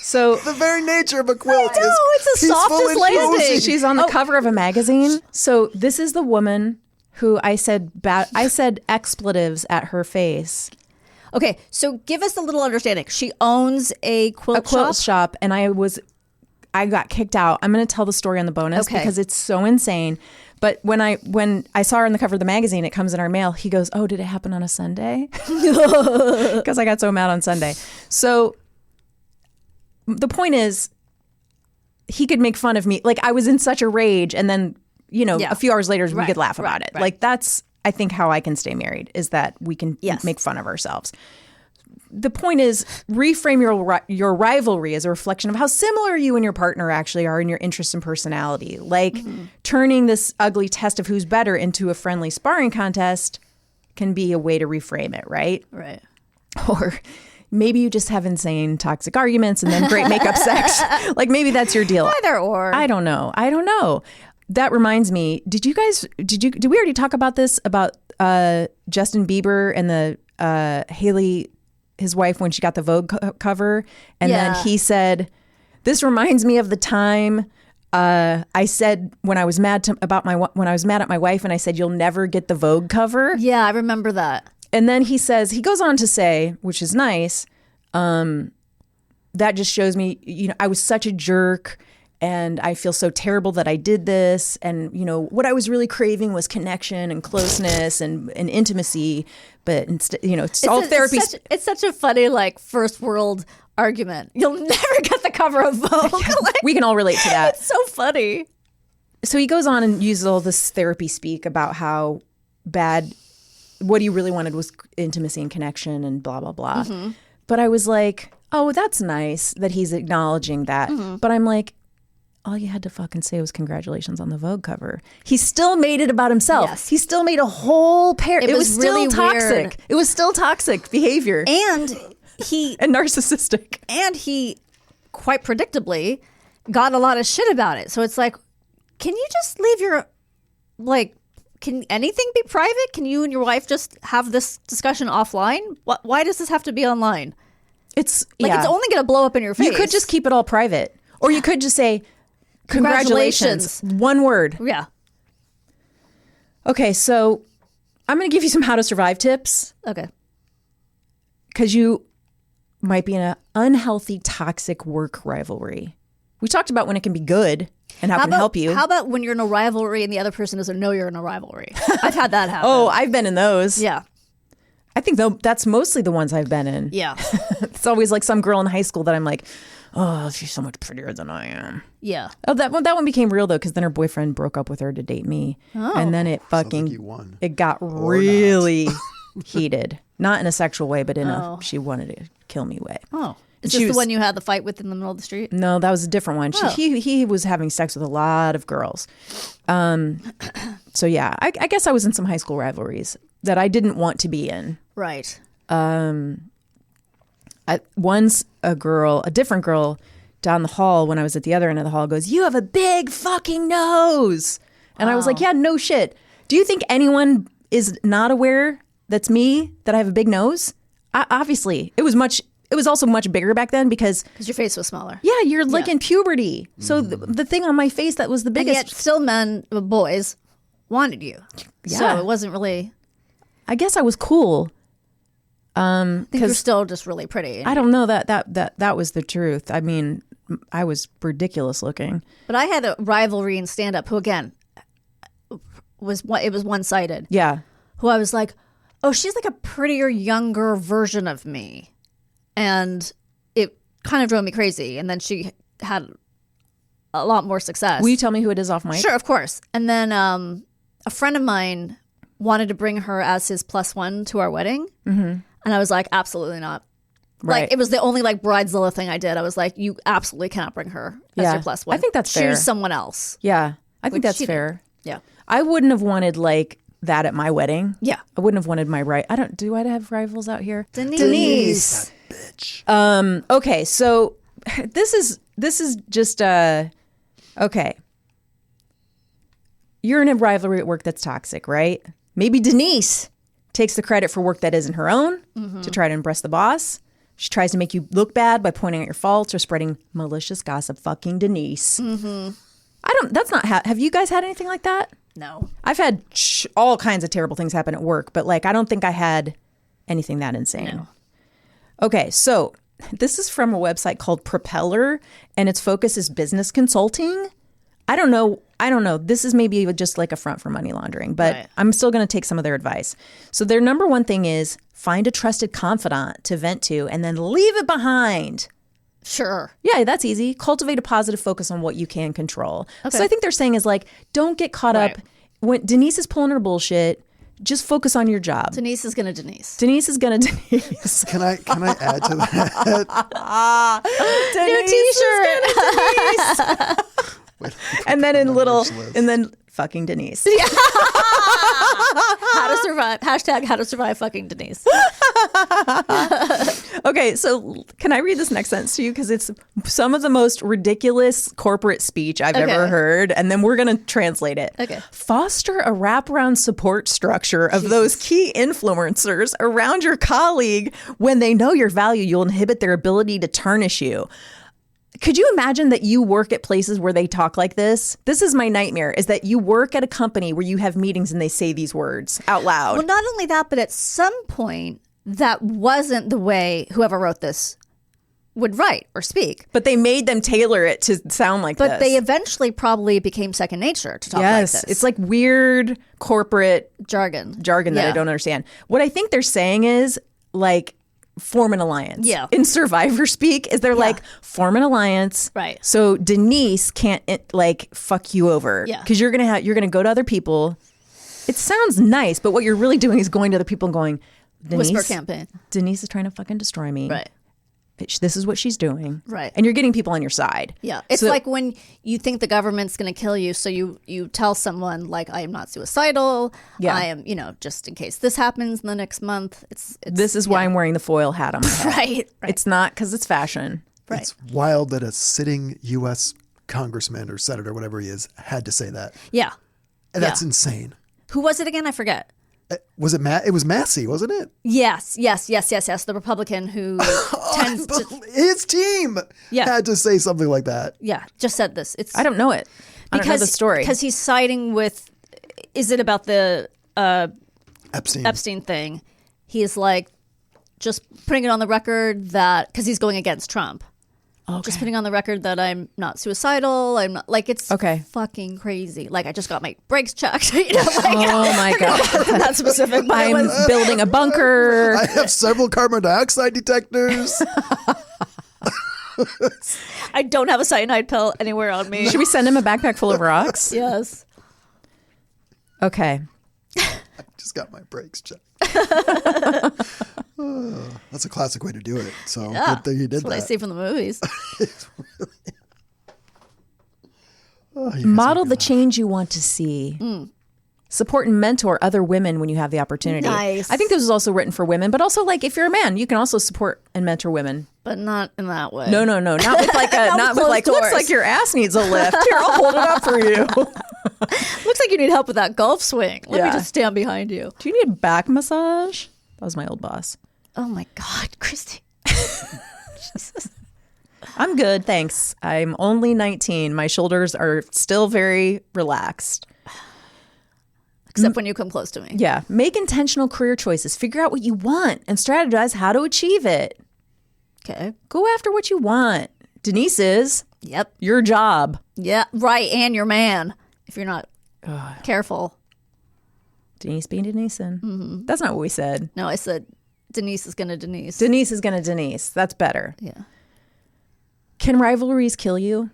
So the very nature of a quilt is it's the peaceful softest and landing. cozy. she's on the cover of a magazine. So this is the woman who I said expletives at her face. Okay, so give us a little understanding. She owns a quilt shop, and I got kicked out. I'm going to tell the story on the bonus because it's so insane. But when I saw her on the cover of the magazine, it comes in our mail. He goes, "Oh, did it happen on a Sunday?" Because I got so mad on Sunday. So the point is, he could make fun of me. Like, I was in such a rage, and then a few hours later we could laugh about it. Right. Like, that's I think how I can stay married is that we can make fun of ourselves. The point is, reframe your rivalry as a reflection of how similar you and your partner actually are in your interests and personality. Like, turning this ugly test of who's better into a friendly sparring contest can be a way to reframe it, right? Right. Or maybe you just have insane toxic arguments and then great makeup sex. Like, maybe that's your deal. Either or. I don't know. That reminds me, did we already talk about this, about Justin Bieber and the Haley, his wife, when she got the Vogue cover? And then he said, this reminds me of the time I said when I was mad at my wife, and I said, you'll never get the Vogue cover. Yeah, I remember that. And then he goes on to say, which is nice, that just shows me, I was such a jerk. And I feel so terrible that I did this. And, what I was really craving was connection and closeness and intimacy. But instead, it's all therapy. It's such a funny, first world argument. You'll never get the cover of Vogue. We can all relate to that. It's so funny. So he goes on and uses all this therapy speak about how bad, what he really wanted was intimacy and connection and blah, blah, blah. Mm-hmm. But I was like, oh, that's nice that he's acknowledging that. Mm-hmm. But I'm like, all you had to fucking say was congratulations on the Vogue cover. He still made it about himself. Yes. He still made a whole pair. It was still really toxic. Weird. It was still toxic behavior. And and narcissistic. And he, quite predictably, got a lot of shit about it. So it's like, can you just leave your, can anything be private? Can you and your wife just have this discussion offline? Why does this have to be online? It's it's only going to blow up in your face. You could just keep it all private. Or you could just say, congratulations. One word. Yeah. Okay, so I'm going to give you some how to survive tips. Okay. Because you might be in an unhealthy, toxic work rivalry. We talked about when it can be good and how it can help you. How about when you're in a rivalry and the other person doesn't know you're in a rivalry? I've had that happen. Oh, I've been in those. Yeah. I think that's mostly the ones I've been in. Yeah. It's always like some girl in high school that I'm like, oh, she's so much prettier than I am. Yeah. Oh, that one became real though, because then her boyfriend broke up with her to date me, and then it it got really heated. Not in a sexual way, but in a she wanted to kill me way. Oh, is this the one you had the fight with in the middle of the street? No, that was a different one. He was having sex with a lot of girls. So yeah, I guess I was in some high school rivalries that I didn't want to be in. Right. Once a different girl down the hall when I was at the other end of the hall goes, "You have a big fucking nose." And I was like, yeah, no shit. Do you think anyone is not aware that's me, that I have a big nose? Obviously. It was also much bigger back then because your face was smaller. Yeah, you're like in puberty. So the thing on my face that was the biggest. And yet still boys wanted you. Yeah. So it wasn't really. I guess I was cool. I think you're still just really pretty. I don't know that was the truth. I mean, I was ridiculous looking. But I had a rivalry in stand-up who, again, it was one-sided. Yeah. Who I was like, oh, she's like a prettier, younger version of me. And it kind of drove me crazy. And then she had a lot more success. Will you tell me who it is off mic? Sure, of course. And then a friend of mine wanted to bring her as his +1 to our wedding. Mm-hmm. And I was like, absolutely not. Right. Like, it was the only Bridezilla thing I did. I was like, you absolutely cannot bring her as your +1. I think that's fair. Choose someone else. Yeah, I think that's fair. Yeah. I wouldn't have wanted that at my wedding. Yeah. I wouldn't have wanted do I have rivals out here? Denise. That bitch. Okay, so this is just okay. You're in a rivalry at work that's toxic, right? Maybe Denise takes the credit for work that isn't her own to try to impress the boss. She tries to make you look bad by pointing out your faults or spreading malicious gossip. Fucking Denise. That's not have you guys had anything like that? No. I've had all kinds of terrible things happen at work, but like I don't think I had anything that insane. No. Okay, so this is from a website called Propeller, and its focus is business consulting. I don't know. This is maybe just like a front for money laundering, but Right. I'm still going to take some of their advice. So their number one thing is find a trusted confidant to vent to and then leave it behind. Sure. Yeah, that's easy. Cultivate a positive focus on what you can control. Okay. So I think they're saying is like, don't get caught Right. up when Denise is pulling her bullshit. Just focus on your job. Denise is gonna Denise. Denise is going to Denise. Can I add to that? New t-shirt. And then in little, and then fucking Denise. How to survive. Hashtag how to survive fucking Denise. Okay, so can I read this next sentence to you? Because it's some of the most ridiculous corporate speech I've ever Okay. heard. And then we're going to translate it. Okay. Foster a wraparound support structure of those key influencers around your colleague. When they know your value, you'll inhibit their ability to tarnish you. Could you imagine that you work at places where they talk like this? This is my nightmare, is that you work at a company where you have meetings and they say these words out loud. Well, not only that, but at some point, that wasn't the way whoever wrote this would write or speak. But they made them tailor it to sound like this. But they eventually probably became second nature to talk like this. It's like weird corporate jargon that I don't understand. What I think they're saying is like form an alliance. Yeah. In Survivor speak, is they're like form an alliance. Right. So Denise can't like fuck you over. Yeah. Because you're gonna go to other people. It sounds nice, but what you're really doing is going to other people and going, Denise, Whisper campaign. Denise is trying to fucking destroy me. Right. This is what she's doing. Right. And you're getting people on your side. Yeah. It's like when you think the government's going to kill you, so you tell someone like, I am not suicidal. Yeah. I am, just in case this happens in the next month. It's This is why I'm wearing the foil hat on my head. right. It's not because it's fashion. Right. It's wild that a sitting U.S. congressman or senator, whatever he is, had to say that. Yeah. And that's insane. Who was it again? I forget. Was it Matt? It was Massey, wasn't it? Yes. The Republican who tends to, His team had to say something like that. just said this. It's I don't know it. I don't know the story. Because he's siding with, is it about the Epstein. thing? He's like, just putting it on the record that, because he's going against Trump. Just putting on the record that I'm not suicidal. I'm not, like, it's fucking crazy. Like, I just got my brakes checked. Oh my God. Not specific, but I'm building a bunker. I have several carbon dioxide detectors. I don't have a cyanide pill anywhere on me. Should we send him a backpack full of rocks? Yes. Okay. I just got my brakes checked. That's a classic way to do it. So good thing you did That's what I that. see from the movies. Model the change you want to see. Support and mentor other women when you have the opportunity. Nice. I think this was also written for women, but also like if you're a man, you can also support and mentor women. But not in that way. No, not with like a not with like closed looks doors. like your ass needs a lift. Here, I'll hold it up for you. Looks like you need help with that golf swing. Let me Yeah. just stand behind you. Do you need a back massage? That was my old boss. Oh my God, Christy. Jesus. I'm good, thanks. I'm only 19. My shoulders are still very relaxed. Except when you come close to me. Yeah. Make intentional career choices. Figure out what you want and strategize how to achieve it. Okay. Go after what you want. Denise is Yep. your job. Yeah. Right. And your man. If you're not careful. Denise being Denise. That's not what we said. No, I said Denise is going to Denise. Denise is going to Denise. That's better. Yeah. Can rivalries kill you?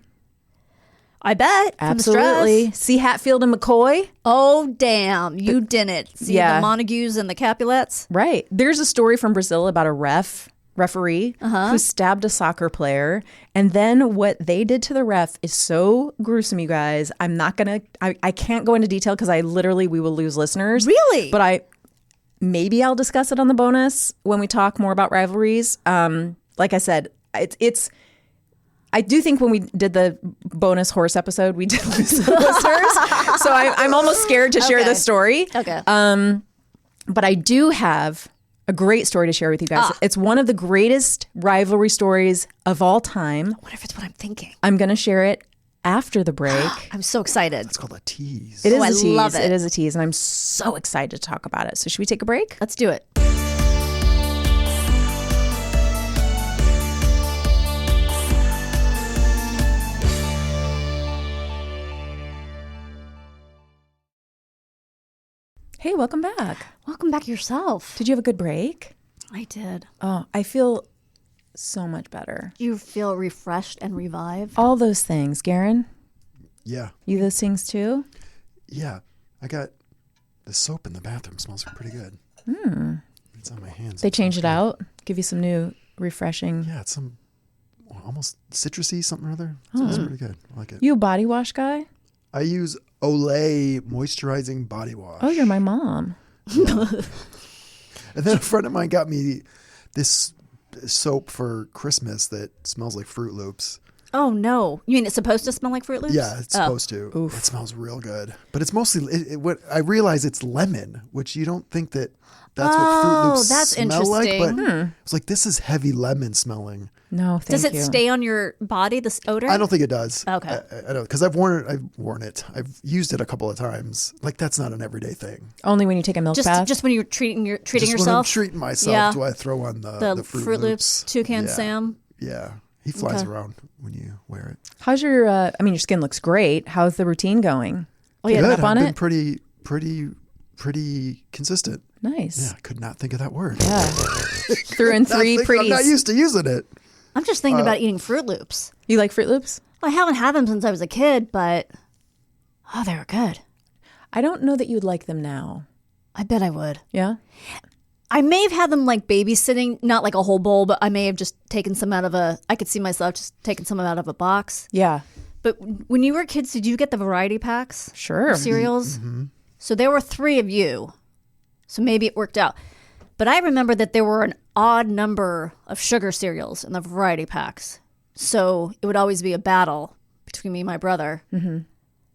I bet. From the stress. Absolutely. See Hatfield and McCoy? Oh, damn. You didn't. See yeah. the Montagues and the Capulets? Right. There's a story from Brazil about a referee who stabbed a soccer player. And then what they did to the ref is so gruesome, you guys. I can't go into detail because we will lose listeners. Really? But maybe I'll discuss it on the bonus when we talk more about rivalries. Like I said, it's I do think when we did the bonus horse episode, we did lose some listeners. So I'm almost scared to share this story. Okay. But I do have a great story to share with you guys. It's one of the greatest rivalry stories of all time. I wonder if it's what I'm thinking. I'm going to share it after the break. I'm so excited. It's called a tease. It is I a tease. love it. It is a tease, and I'm so excited to talk about it. So should we take a break? Let's do it. Hey, welcome back. Welcome back yourself. Did you have a good break? I did. Oh, I feel so much better. You feel refreshed and revived? All those things. Garen, Yeah. you those things too? Yeah. I got the soap in the bathroom. Smells pretty good. It's on my hands. They It changed it smells out, give you some new refreshing. good. Yeah, it's some almost citrusy something or other. It smells pretty good. I like it. You a body wash guy? I use Olay moisturizing body wash. Oh, you're my mom. And then a friend of mine got me this soap for Christmas that smells like Fruit Loops. Oh, no. You mean it's supposed to smell like Fruit Loops? Yeah, it's supposed to. Oof. It smells real good. But it's mostly, what I realize it's lemon, which you don't think that's what Fruit Loops that's smell like. But interesting. it's like, this is heavy lemon smelling. No, thank Does it you. stay on your body, this odor? I don't think it does. Okay. I don't, because I've worn it. I've used it a couple of times. Like, that's not an everyday thing. Only when you take a milk bath? Just when you're treating Just yourself? when I'm treating myself, Yeah. do I throw on the the Fruit Loops Toucan Yeah. Sam? Yeah. He flies Okay. around when you wear it. How's your, your skin looks great. How's the routine going? Oh, yeah. Keeping Good. up on I've it? been pretty consistent. Nice. Yeah, I could not think of that word. Yeah. Threw in three I'm pretty. not used to using it. I'm just thinking about eating Fruit Loops. You like Fruit Loops? Well, I haven't had them since I was a kid, but they were good. I don't know that you'd like them now. I bet I would. Yeah? I may have had them like babysitting, not like a whole bowl, but I may have just taken some out of I could see myself just taking some out of a box. Yeah. But when you were kids, did you get the variety packs? Sure. Of cereals? So there were 3 of you. So maybe it worked out. But I remember that there were an odd number of sugar cereals in the variety packs. So it would always be a battle between me and my brother.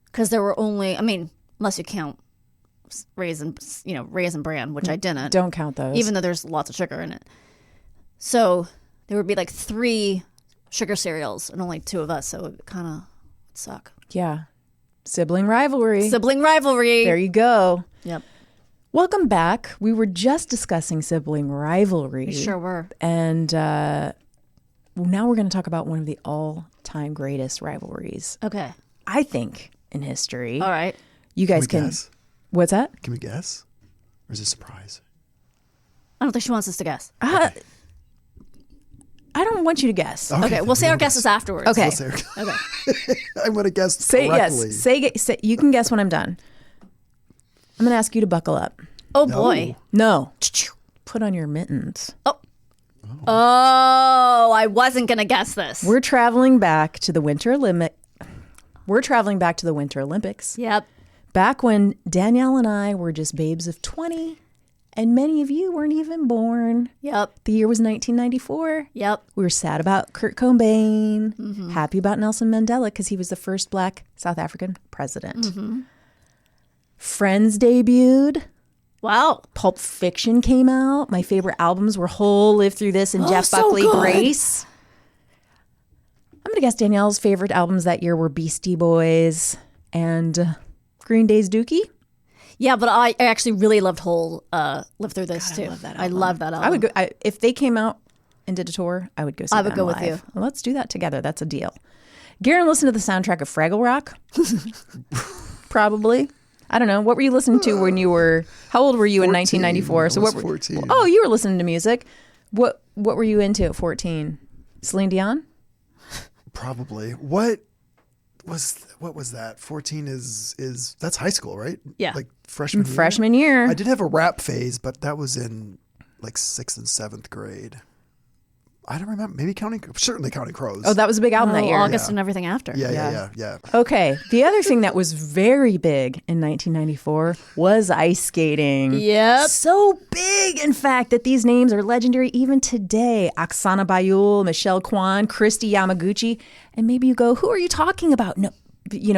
Because there were only, unless you count Raisin Bran, which I didn't. Don't count those. Even though there's lots of sugar in it. So there would be like 3 sugar cereals and only 2 of us. So it kind of would suck. Yeah. Sibling rivalry. Sibling rivalry. There you go. Yep. Welcome back. We were just discussing sibling rivalry. We sure were. And now we're going to talk about one of the all-time greatest rivalries, Okay. I think, in history. All right. You guys Can we can. guess? What's that? Can we guess? Or is it a surprise? I don't think she wants us to guess. I don't want you to guess. Okay. We'll say our guesses afterwards. Okay. Let's say- Okay. I'm going to guess Say correctly. yes. Say you can guess when I'm done. I'm going to ask you to buckle up. Oh, No. boy. No. Put on your mittens. Oh, I wasn't going to guess this. We're traveling back to the Winter Olympics. Yep. Back when Danielle and I were just babes of 20, and many of you weren't even born. Yep. The year was 1994. Yep. We were sad about Kurt Cobain, happy about Nelson Mandela because he was the first Black South African president. Friends debuted. Wow. Pulp Fiction came out. My favorite albums were Hole, Live Through This, and Jeff so Buckley, good. Grace. I'm going to guess Danielle's favorite albums that year were Beastie Boys and Green Day's Dookie. Yeah, but I actually really loved Hole, Live Through This, too. I love that album. I would go if they came out and did a tour. I would go see I would them go with live. you. Well, let's do that together. That's a deal. Garen listened to the soundtrack of Fraggle Rock. Probably. I don't know. What were you listening to when you were? How old were you in 14. 1994? So I was what? 14. Oh, you were listening to music. What were you into at 14? Celine Dion. Probably. What was that? 14 is that's high school, right? Yeah. Like freshman year? Freshman year. I did have a rap phase, but that was in like 6th and 7th grade. I don't remember. Maybe certainly Counting Crows. Oh, that was a big album that year. August and everything after. Yeah. Okay. The other thing that was very big in 1994 was ice skating. Yep. So big, in fact, that these names are legendary even today. Oksana Bayul, Michelle Kwan, Christy Yamaguchi. And maybe you go, who are you talking about? No,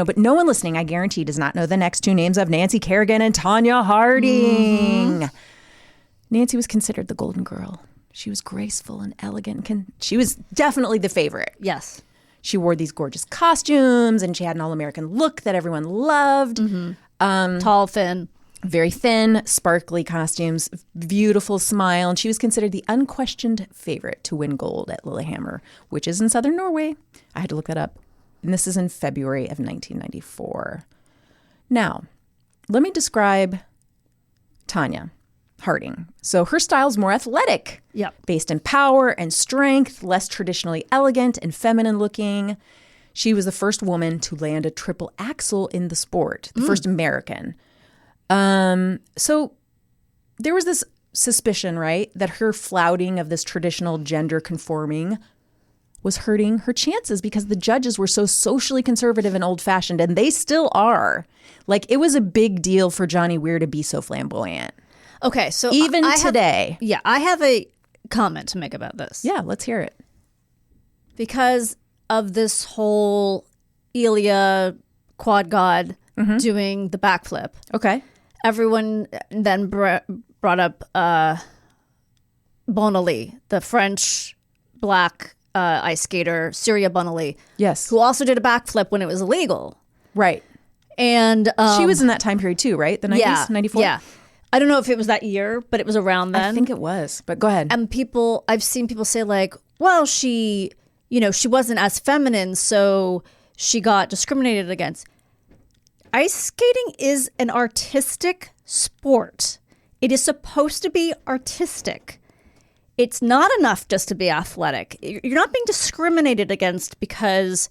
but no one listening, I guarantee, does not know the next two names of Nancy Kerrigan and Tonya Harding. Nancy was considered the golden girl. She was graceful and elegant. She was definitely the favorite. Yes. She wore these gorgeous costumes, and she had an all-American look that everyone loved. Tall, thin. Very thin, sparkly costumes, beautiful smile. And she was considered the unquestioned favorite to win gold at Lillehammer, which is in southern Norway. I had to look that up. And this is in February of 1994. Now, let me describe Tonya Harding. So her style's more athletic, based in power and strength, less traditionally elegant and feminine looking. She was the first woman to land a triple axel in the sport, the first American. So there was this suspicion, right, that her flouting of this traditional gender conforming was hurting her chances because the judges were so socially conservative and old-fashioned, and they still are. Like, it was a big deal for Johnny Weir to be so flamboyant. Okay, so even today. I have a comment to make about this. Yeah, let's hear it. Because of this whole Ilya quad god doing the backflip. Okay. Everyone then brought up Bonali, the French black ice skater, Surya Bonali. Yes. Who also did a backflip when it was illegal. Right. And she was in that time period too, right? The 90s, 94? Yeah. I don't know if it was that year, but it was around then. I think it was, but go ahead. And I've seen people say like, well, she wasn't as feminine, so she got discriminated against. Ice skating is an artistic sport. It is supposed to be artistic. It's not enough just to be athletic. You're not being discriminated against because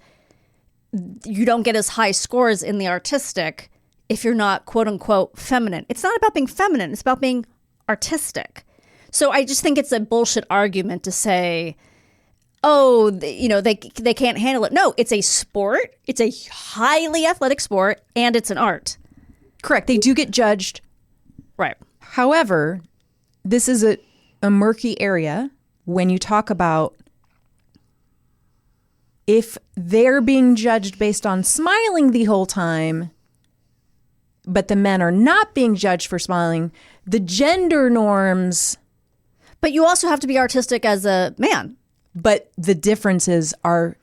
you don't get as high scores in the artistic if you're not, quote unquote, feminine. It's not about being feminine. It's about being artistic. So I just think it's a bullshit argument to say, oh, they can't handle it. No, it's a sport. It's a highly athletic sport, and it's an art. Correct. They do get judged. Right. However, this is a murky area when you talk about if they're being judged based on smiling the whole time, but the men are not being judged for smiling, the gender norms. But you also have to be artistic as a man. But the differences are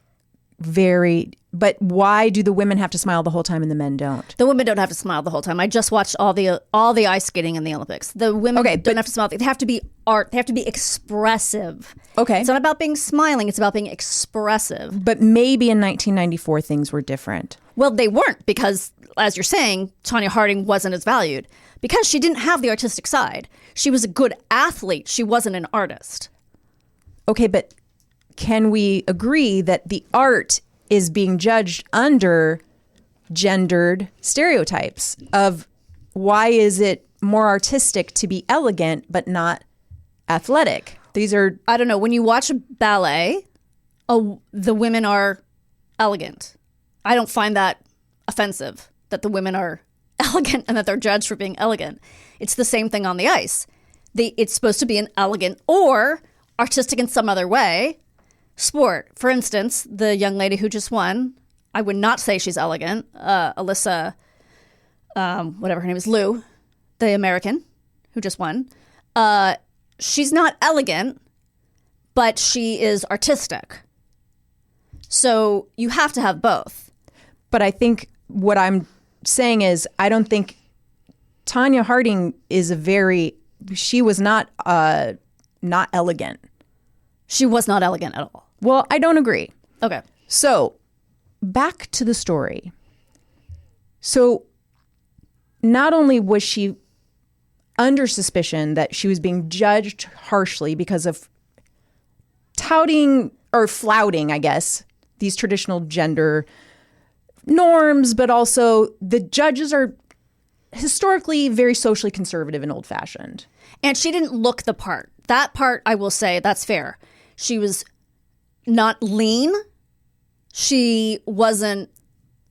very. But why do the women have to smile the whole time and the men don't? The women don't have to smile the whole time. I just watched all the ice skating in the Olympics. The women don't have to smile. They have to be art. They have to be expressive. Okay. It's not about being smiling. It's about being expressive. But maybe in 1994 things were different. Well, they weren't because, as you're saying, Tonya Harding wasn't as valued because she didn't have the artistic side. She was a good athlete. She wasn't an artist. Okay, but can we agree that the art is being judged under gendered stereotypes of why is it more artistic to be elegant but not athletic? These are... I don't know. When you watch a ballet, the women are elegant. I don't find that offensive, that the women are elegant and that they're judged for being elegant. It's the same thing on the ice. It's supposed to be an elegant or artistic in some other way sport. For instance, the young lady who just won, I would not say she's elegant. Alyssa, whatever her name is, Lou, the American who just won. She's not elegant, but she is artistic. So you have to have both. But I think what I'm saying is I don't think Tonya Harding is she was not elegant. She was not elegant at all. Well, I don't agree. Okay. So back to the story. So not only was she under suspicion that she was being judged harshly because of touting or flouting, I guess, these traditional gender norms, but also the judges are historically very socially conservative and old-fashioned. And she didn't look the part. That part, I will say, that's fair. She was not lean. She wasn't,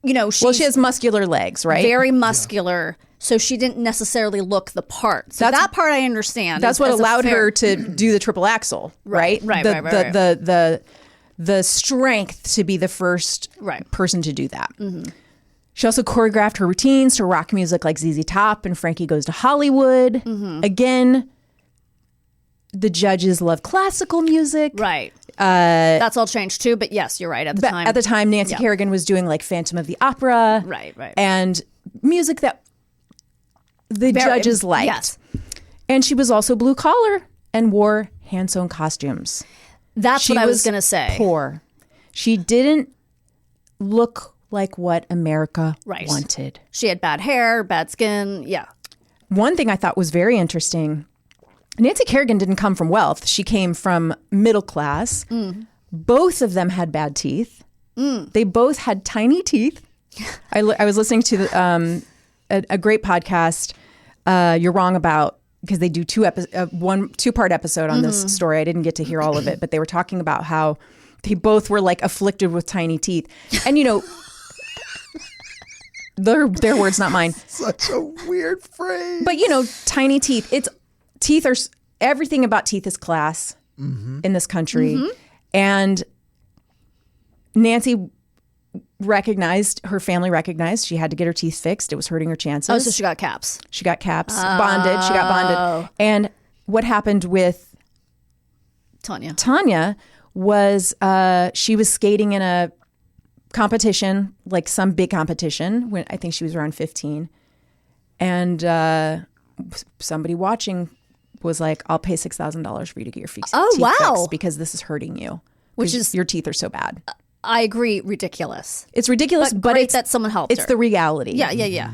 she has muscular legs, right? very muscular. So she didn't necessarily look the part. So that part I understand. That's what allowed her to do the triple axel, right? Right. The strength to be the first person to do that. Mm-hmm. She also choreographed her routines to rock music like ZZ Top and Frankie Goes to Hollywood. Mm-hmm. Again, the judges love classical music. Right. That's all changed too, but yes, you're right. At the time, Nancy Kerrigan was doing like Phantom of the Opera. Right. And music that the judges liked. Yes. And she was also blue collar and wore hand-sewn costumes. That's what I was going to say. Poor. She didn't look like what America wanted. She had bad hair, bad skin. Yeah. One thing I thought was very interesting, Nancy Kerrigan didn't come from wealth. She came from middle class. Both of them had bad teeth. They both had tiny teeth. I was listening to a great podcast, You're Wrong About, because they do two-part episode on this story. I didn't get to hear all of it, but they were talking about how they both were like afflicted with tiny teeth. And their words, not mine. Such a weird phrase. But tiny teeth. Everything about teeth is class in this country. And Nancy her family recognized she had to get her teeth fixed. It was hurting her chances. Oh, so she got caps. She got caps, bonded. She got bonded. And what happened with Tanya was she was skating in a competition, like some big competition, when I think she was around 15. And somebody watching was like, I'll pay $6,000 for you to get your teeth fixed because this is hurting you. Which is, your teeth are so bad. I agree, ridiculous. It's ridiculous, but great that someone helped her. It's the reality. Yeah.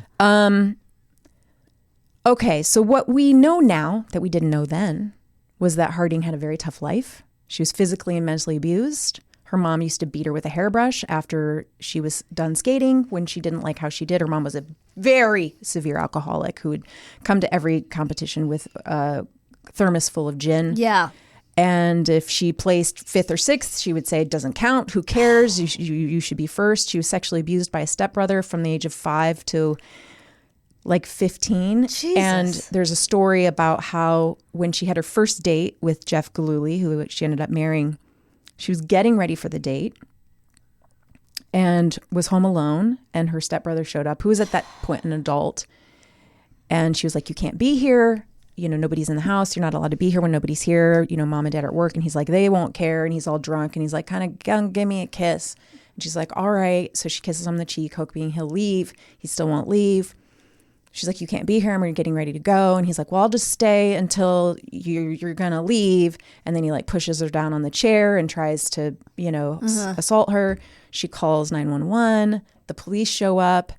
Okay, so what we know now that we didn't know then was that Harding had a very tough life. She was physically and mentally abused. Her mom used to beat her with a hairbrush after she was done skating when she didn't like how she did. Her mom was a very severe alcoholic who would come to every competition with a thermos full of gin. Yeah. And if she placed 5th or 6th, she would say, it doesn't count. Who cares? You should be first. She was sexually abused by a stepbrother from the age of 5 to like 15. Jesus. And there's a story about how when she had her first date with Jeff Gillooly, who she ended up marrying, she was getting ready for the date and was home alone. And her stepbrother showed up, who was at that point an adult. And she was like, you can't be here. Nobody's in the house. You're not allowed to be here when nobody's here. Mom and dad are at work. And he's like, they won't care. And he's all drunk. And he's like, kind of give me a kiss. And she's like, all right. So she kisses him on the cheek, hoping he'll leave. He still won't leave. She's like, you can't be here. I'm getting ready to go. And he's like, well, I'll just stay until you're going to leave. And then he like pushes her down on the chair and tries to, assault her. She calls 911. The police show up.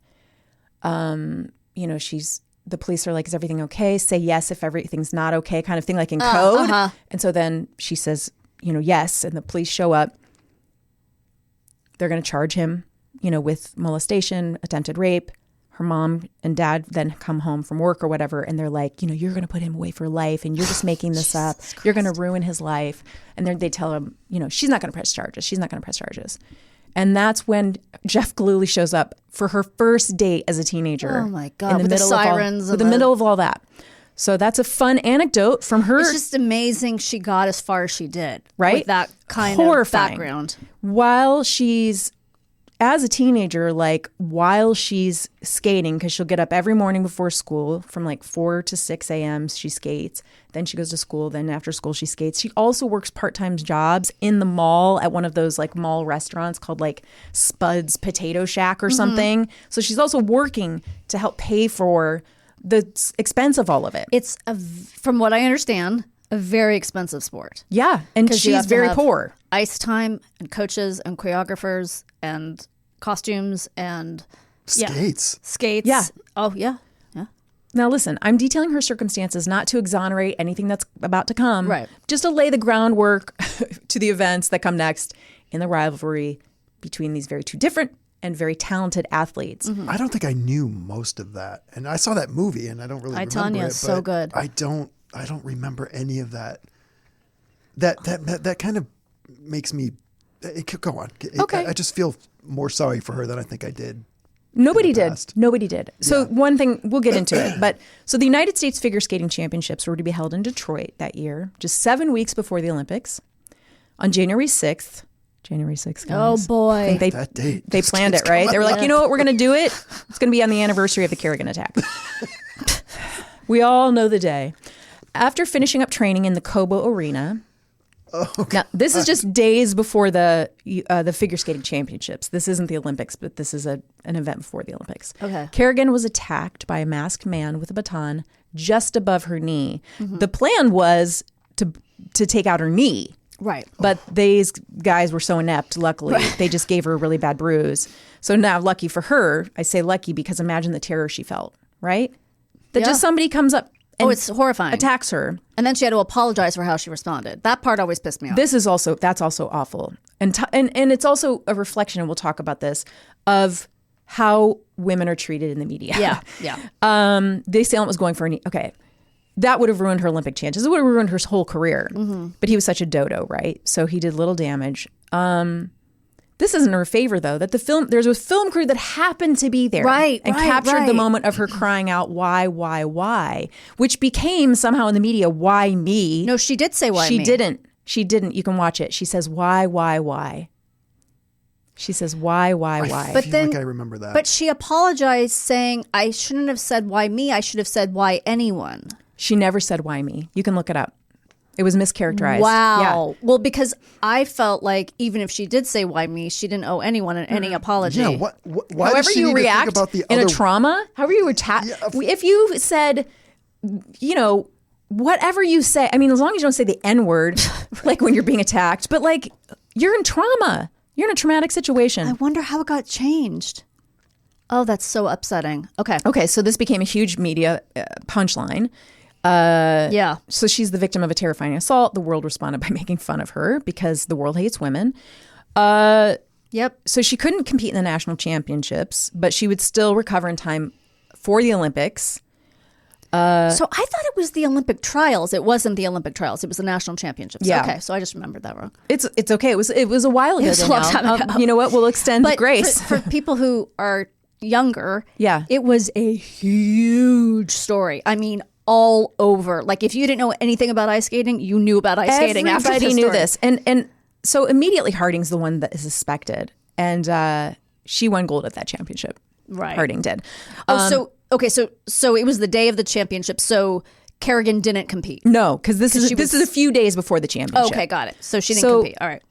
The police are like, is everything okay? Say yes if everything's not okay, kind of thing, like in code. And so then she says, yes. And the police show up. They're going to charge him, with molestation, attempted rape. Her mom and dad then come home from work or whatever. And they're like, you're going to put him away for life. And you're just making this up. You're going to ruin his life. And then they tell him, she's not going to press charges. She's not going to press charges. And that's when Jeff Gillooly shows up for her first date as a teenager. Oh my God! With the sirens, in the middle of all that. So that's a fun anecdote from her. It's just amazing she got as far as she did, right? With that kind of background. While she's as a teenager, like while she's skating, because she'll get up every morning before school from like 4 to 6 a.m. She skates. Then she goes to school. Then after school, she skates. She also works part-time jobs in the mall at one of those like mall restaurants called like Spud's Potato Shack or something. So she's also working to help pay for the expense of all of it. It's, from what I understand, a very expensive sport. Yeah, and she's very poor. Ice time and coaches and choreographers and costumes and skates. Skates. Yeah. Oh, yeah. Yeah. Now, listen, I'm detailing her circumstances not to exonerate anything that's about to come. Right. Just to lay the groundwork to the events that come next in the rivalry between these two different and very talented athletes. I don't think I knew most of that. And I saw that movie and I don't really remember Tanya, it. But so good. I don't remember any of that. That kind of makes me. It could go on. Okay. I just feel more sorry for her than I think I did. Nobody in the did. past. Nobody did. So one thing, we'll get into it. But so the United States Figure Skating Championships were to be held in Detroit that year, just 7 weeks before the Olympics, on January 6th. January 6th, Oh, guys. boy. I think That date. they planned it, right? They were like, you know what, we're going to do it. It's going to be on the anniversary of the Kerrigan attack. We all know the day. After finishing up training in the Cobo Arena. Now, this is just days before the figure skating championships. This isn't the Olympics, but this is an event before the Olympics. Okay. Kerrigan was attacked by a masked man with a baton just above her knee. The plan was to take out her knee. Right. But these guys were so inept, luckily, they just gave her a really bad bruise. So now, lucky for her, I say lucky because imagine the terror she felt, right? That just somebody comes up and it's horrifying. attacks her. And then she had to apologize for how she responded. That part always pissed me off. That's also awful. And it's also a reflection, and we'll talk about this, of how women are treated in the media. Yeah. They say it was going for okay. That would have ruined her Olympic chances. It would have ruined her whole career. But he was such a dodo, right? So he did little damage. This isn't in her favor, though, that there's a film crew that happened to be there. And captured the moment of her crying out, why? Which became somehow in the media, why me? No, she did say why me. She didn't. You can watch it. She says, why? She says, why? I feel like I remember that. But she apologized saying, I shouldn't have said why me. I should have said why anyone. She never said why me. You can look it up. It was mischaracterized. Wow. Yeah. Well, because I felt like even if she did say why me, she didn't owe anyone any apology. Yeah, why However does she you need react to think about the in other a trauma, however you attack, if you said, whatever you say, I mean, as long as you don't say the N-word, like when you're being attacked, but like you're in trauma. You're in a traumatic situation. I wonder how it got changed. Oh, that's so upsetting. Okay, so this became a huge media punchline. Yeah. So she's the victim of a terrifying assault. The world responded by making fun of her because the world hates women. Yep. So she couldn't compete in the national championships, but she would still recover in time for the Olympics. So I thought it was the Olympic trials. It wasn't the Olympic trials. It was the national championships. Yeah. Okay, so I just remembered that wrong. It's okay. It was a while ago. It was a long time ago. You know what? We'll extend the But grace. for people who are younger, Yeah. it was a huge story. I mean, all over. Like if you didn't know anything about ice skating, you knew about ice skating. Everybody after knew story. this, and so immediately Harding's the one that is suspected, and she won gold at that championship. Right. Harding did. So it was the day of the championship. So Kerrigan didn't compete. No, because this is a few days before the championship. Okay, got it. So she didn't compete. All right.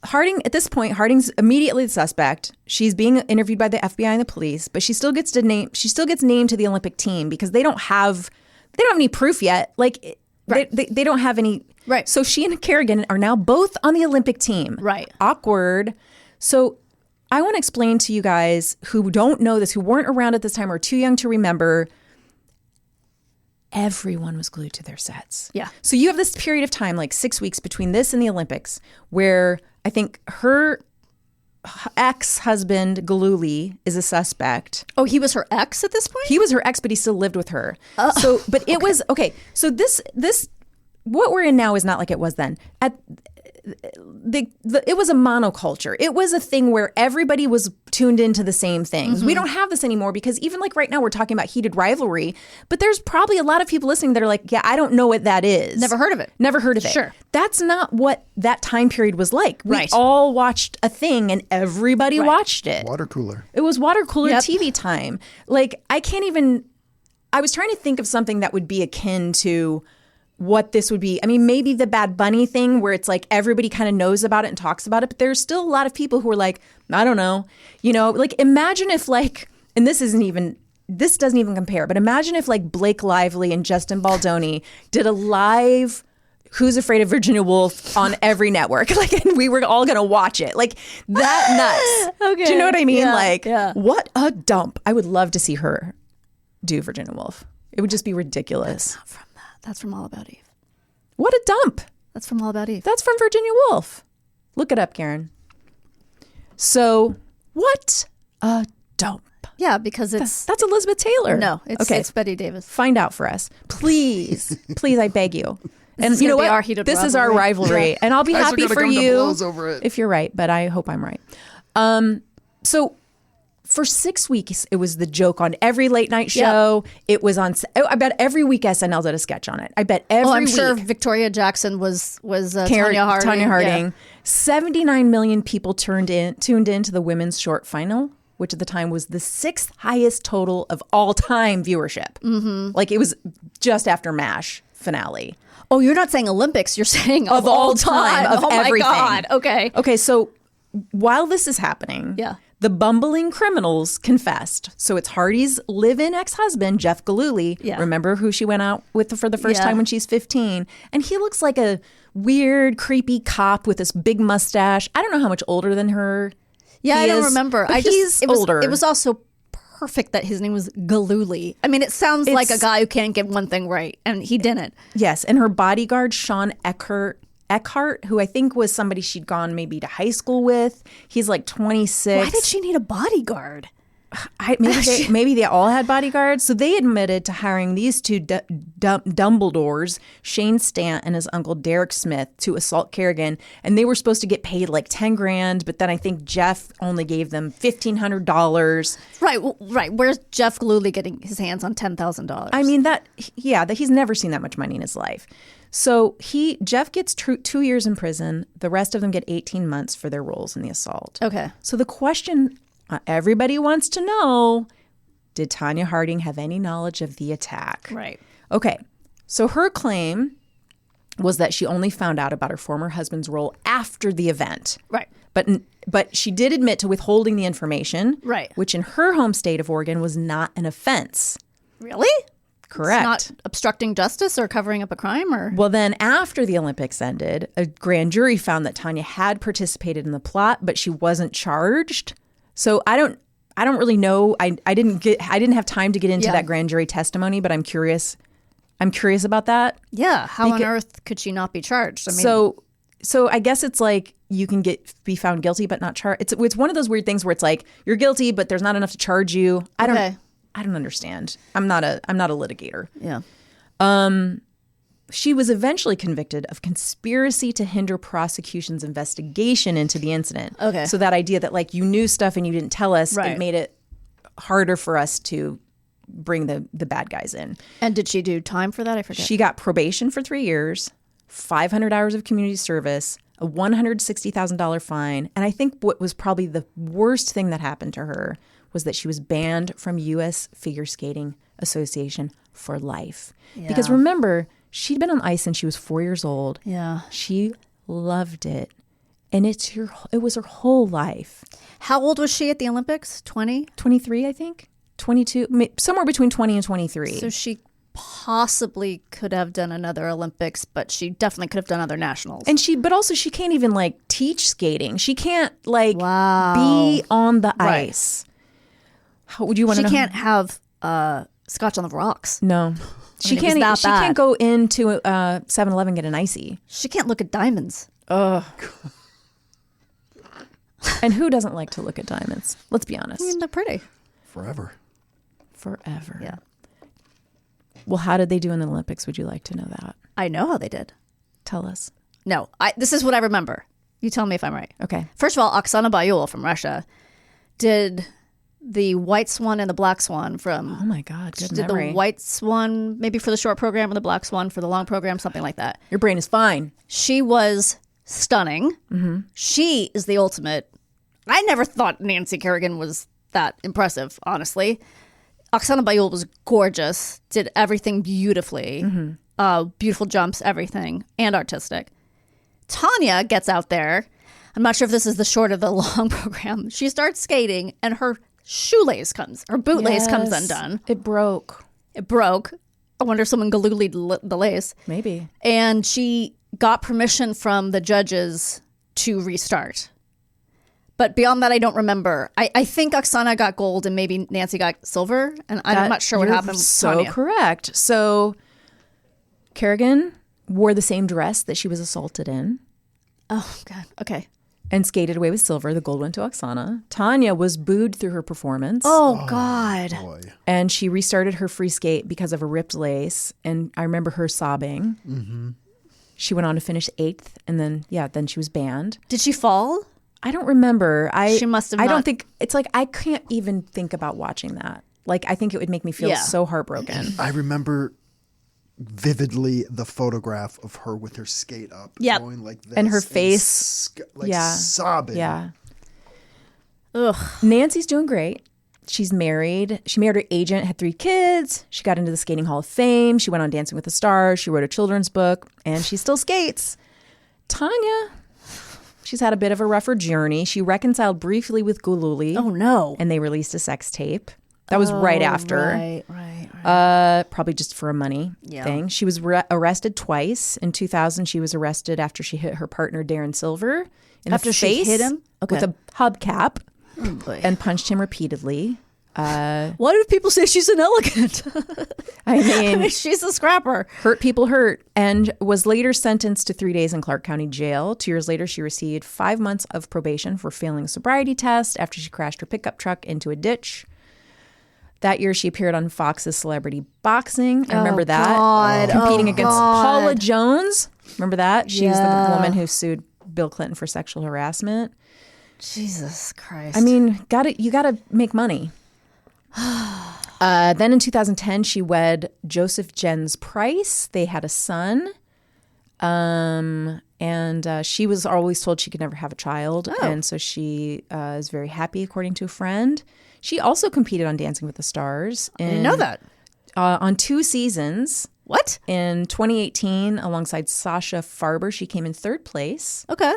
Harding, at this point, Harding's immediately the suspect. She's being interviewed by the FBI and the police, but she still gets named to the Olympic team because they don't have any proof yet. Like they don't have any. Right. So she and Kerrigan are now both on the Olympic team. Right. Awkward. So I want to explain to you guys who don't know this, who weren't around at this time or too young to remember. Everyone was glued to their sets. Yeah. So you have this period of time, like 6 weeks between this and the Olympics, where I think her ex-husband, Galuli, is a suspect. Oh, he was her ex at this point? He was her ex, but he still lived with her. But it was, okay, so this, what we're in now is not like it was then. It was a monoculture. It was a thing where everybody was tuned into the same things. Mm-hmm. We don't have this anymore because even like right now we're talking about Heated Rivalry, but there's probably a lot of people listening that are like, yeah, I don't know what that is. Never heard of it. Never heard of it. Sure. That's not what that time period was like. We Right. all watched a thing and everybody watched it. Water cooler. It was water cooler Yep. TV time. Like I was trying to think of something that would be akin to what this would be. I mean, maybe the Bad Bunny thing where it's like everybody kind of knows about it and talks about it, but there's still a lot of people who are like, I don't know, like imagine if like, and this doesn't even compare, but imagine if like Blake Lively and Justin Baldoni did a live Who's Afraid of Virginia Woolf on every network, like, and we were all going to watch it, like that nuts. Okay. Do you know what I mean? Yeah. What a dump. I would love to see her do Virginia Woolf. It would just be ridiculous. That's from All About Eve. What a dump. That's from All About Eve. That's from Virginia Woolf. Look it up, Karen. So, what a dump. Yeah, because it's... That's Elizabeth Taylor. No, it's Betty Davis. Find out for us. Please. Please, I beg you. And you know what? Our heated this is our rivalry, and I'll be Guys are happy gonna for come to you blows over it. if you're right. But I hope I'm right. So for 6 weeks, it was the joke on every late night show. It was on. I bet every week SNL did a sketch on it. I bet every I'm week. sure Victoria Jackson was Tanya Harding. Tanya Harding. Yeah. 79 million people tuned into the women's short final, which at the time was the 6th highest total of all time viewership. Mm-hmm. Like it was just after MASH finale. Oh, you're not saying Olympics. You're saying Of all time, of oh everything. my God. Okay. Okay, so while this is happening, Yeah. the bumbling criminals confessed. So it's Hardy's live-in ex-husband, Jeff Gillooly. Yeah. Remember who she went out with for the first Yeah. time when she's 15? And he looks like a weird, creepy cop with this big mustache. I don't know how much older than her. Yeah, he I don't is, remember. but he's older. It was also perfect that his name was Gillooly. I mean, it sounds like a guy who can't get one thing right, and he didn't. Yes, and her bodyguard, Sean Eckhart, who I think was somebody she'd gone maybe to high school with. He's like 26. Why did she need a bodyguard? Maybe they all had bodyguards. So they admitted to hiring these two Dumbledores, Shane Stant and his uncle Derek Smith, to assault Kerrigan. And they were supposed to get paid like 10 grand, but then I think Jeff only gave them $1,500. Right, right. Where's Jeff Gillooly getting his hands on $10,000? I mean, that he's never seen that much money in his life. So Jeff gets 2 years in prison. The rest of them get 18 months for their roles in the assault. Okay. So the question everybody wants to know, did Tanya Harding have any knowledge of the attack? Right. Okay. So her claim was that she only found out about her former husband's role after the event. Right. But she did admit to withholding the information. Right. Which in her home state of Oregon was not an offense. Really? Correct. It's not obstructing justice or covering up a crime, or? Well, then after the Olympics ended, a grand jury found that Tanya had participated in the plot, but she wasn't charged. So I don't really know. I didn't have time to get into that grand jury testimony, but I'm curious. I'm curious about that. Yeah. How on earth could she not be charged? I mean, so I guess it's like you can be found guilty but not charged. It's one of those weird things where it's like you're guilty but there's not enough to charge you. I don't understand. I'm not a litigator. Yeah. She was eventually convicted of conspiracy to hinder prosecution's investigation into the incident. Okay. So that idea that like you knew stuff and you didn't tell us, Right. it made it harder for us to bring the bad guys in. And did she do time for that? I forget. She got probation for 3 years, 500 hours of community service, a $160,000 fine. And I think what was probably the worst thing that happened to her was that she was banned from U.S. Figure Skating Association for life. Because remember, she'd been on ice since she was 4 years old. Yeah. She loved it. And it was her whole life. How old was she at the Olympics? 20? 23, I think. 22, somewhere between 20 and 23. So she possibly could have done another Olympics, but she definitely could have done other nationals. And but also she can't even like teach skating. She can't like Wow. be on the Right. ice. How would you want to know? She can't have Scotch on the rocks. No. She it was can't. that She bad. can't go into 7-Eleven and get an icy. She can't look at diamonds. And who doesn't like to look at diamonds? Let's be honest. I mean, they're pretty. Forever. Forever. Yeah. Well, how did they do in the Olympics? Would you like to know that? I know how they did. Tell us. No, this is what I remember. You tell me if I'm right. Okay. First of all, Oksana Bayul from Russia did the White Swan and the Black Swan from... Oh my God. Good She did memory. the White Swan maybe for the short program and the Black Swan for the long program, something like that. Your brain is fine. She was stunning. Mm-hmm. She is the ultimate. I never thought Nancy Kerrigan was that impressive, honestly. Oksana Bayul was gorgeous, did everything beautifully. Beautiful jumps, everything, and artistic. Tanya gets out there. I'm not sure if this is the short or the long program. She starts skating and her her bootlace comes Yes. undone. It broke. It broke. I wonder if someone gallooly'd the lace. Maybe. And she got permission from the judges to restart. But beyond that, I don't remember. I think Oksana got gold and maybe Nancy got silver. And I'm not sure what You're happened with so Tanya. correct. So Kerrigan wore the same dress that she was assaulted in Oh, God. Okay. and skated away with silver. The gold went to Oksana. Tanya was booed through her performance. Oh, God. Boy. And she restarted her free skate because of a ripped lace. And I remember her sobbing. She went on to finish 8th, and then she was banned. Did she fall? I don't remember. She must have I not. don't think, it's like, I can't even think about watching that. Like, I think it would make me feel so heartbroken. I remember vividly the photograph of her with her skate up, going like this, and her face, sobbing. Yeah. Ugh. Nancy's doing great. She's married. She married her agent, had 3 kids. She got into the Skating Hall of Fame. She went on Dancing with the Stars. She wrote a children's book, and she still skates. Tanya, she's had a bit of a rougher journey. She reconciled briefly with Gululi. Oh, no. And they released a sex tape. That was right after. Right. Probably just for a money thing. She was arrested twice. In 2000, she was arrested after she hit her partner, Darren Silver, in the face. She hit him? With a hubcap boy. and punched him repeatedly. Why do people say she's inelegant? I mean, she's a scrapper. Hurt people hurt, and was later sentenced to 3 days in Clark County Jail. 2 years later, she received 5 months of probation for failing a sobriety test after she crashed her pickup truck into a ditch. That year, she appeared on Fox's Celebrity Boxing. I remember that. God. Competing against Paula Jones. Remember that? She was the woman who sued Bill Clinton for sexual harassment. Jesus Christ. I mean, you gotta make money. Then in 2010, she wed Joseph Jens Price. They had a son. And she was always told she could never have a child. Oh. And so she is very happy, according to a friend. She also competed on Dancing with the Stars. I didn't know that. On 2 seasons. What? In 2018, alongside Sasha Farber, she came in 3rd place. Okay.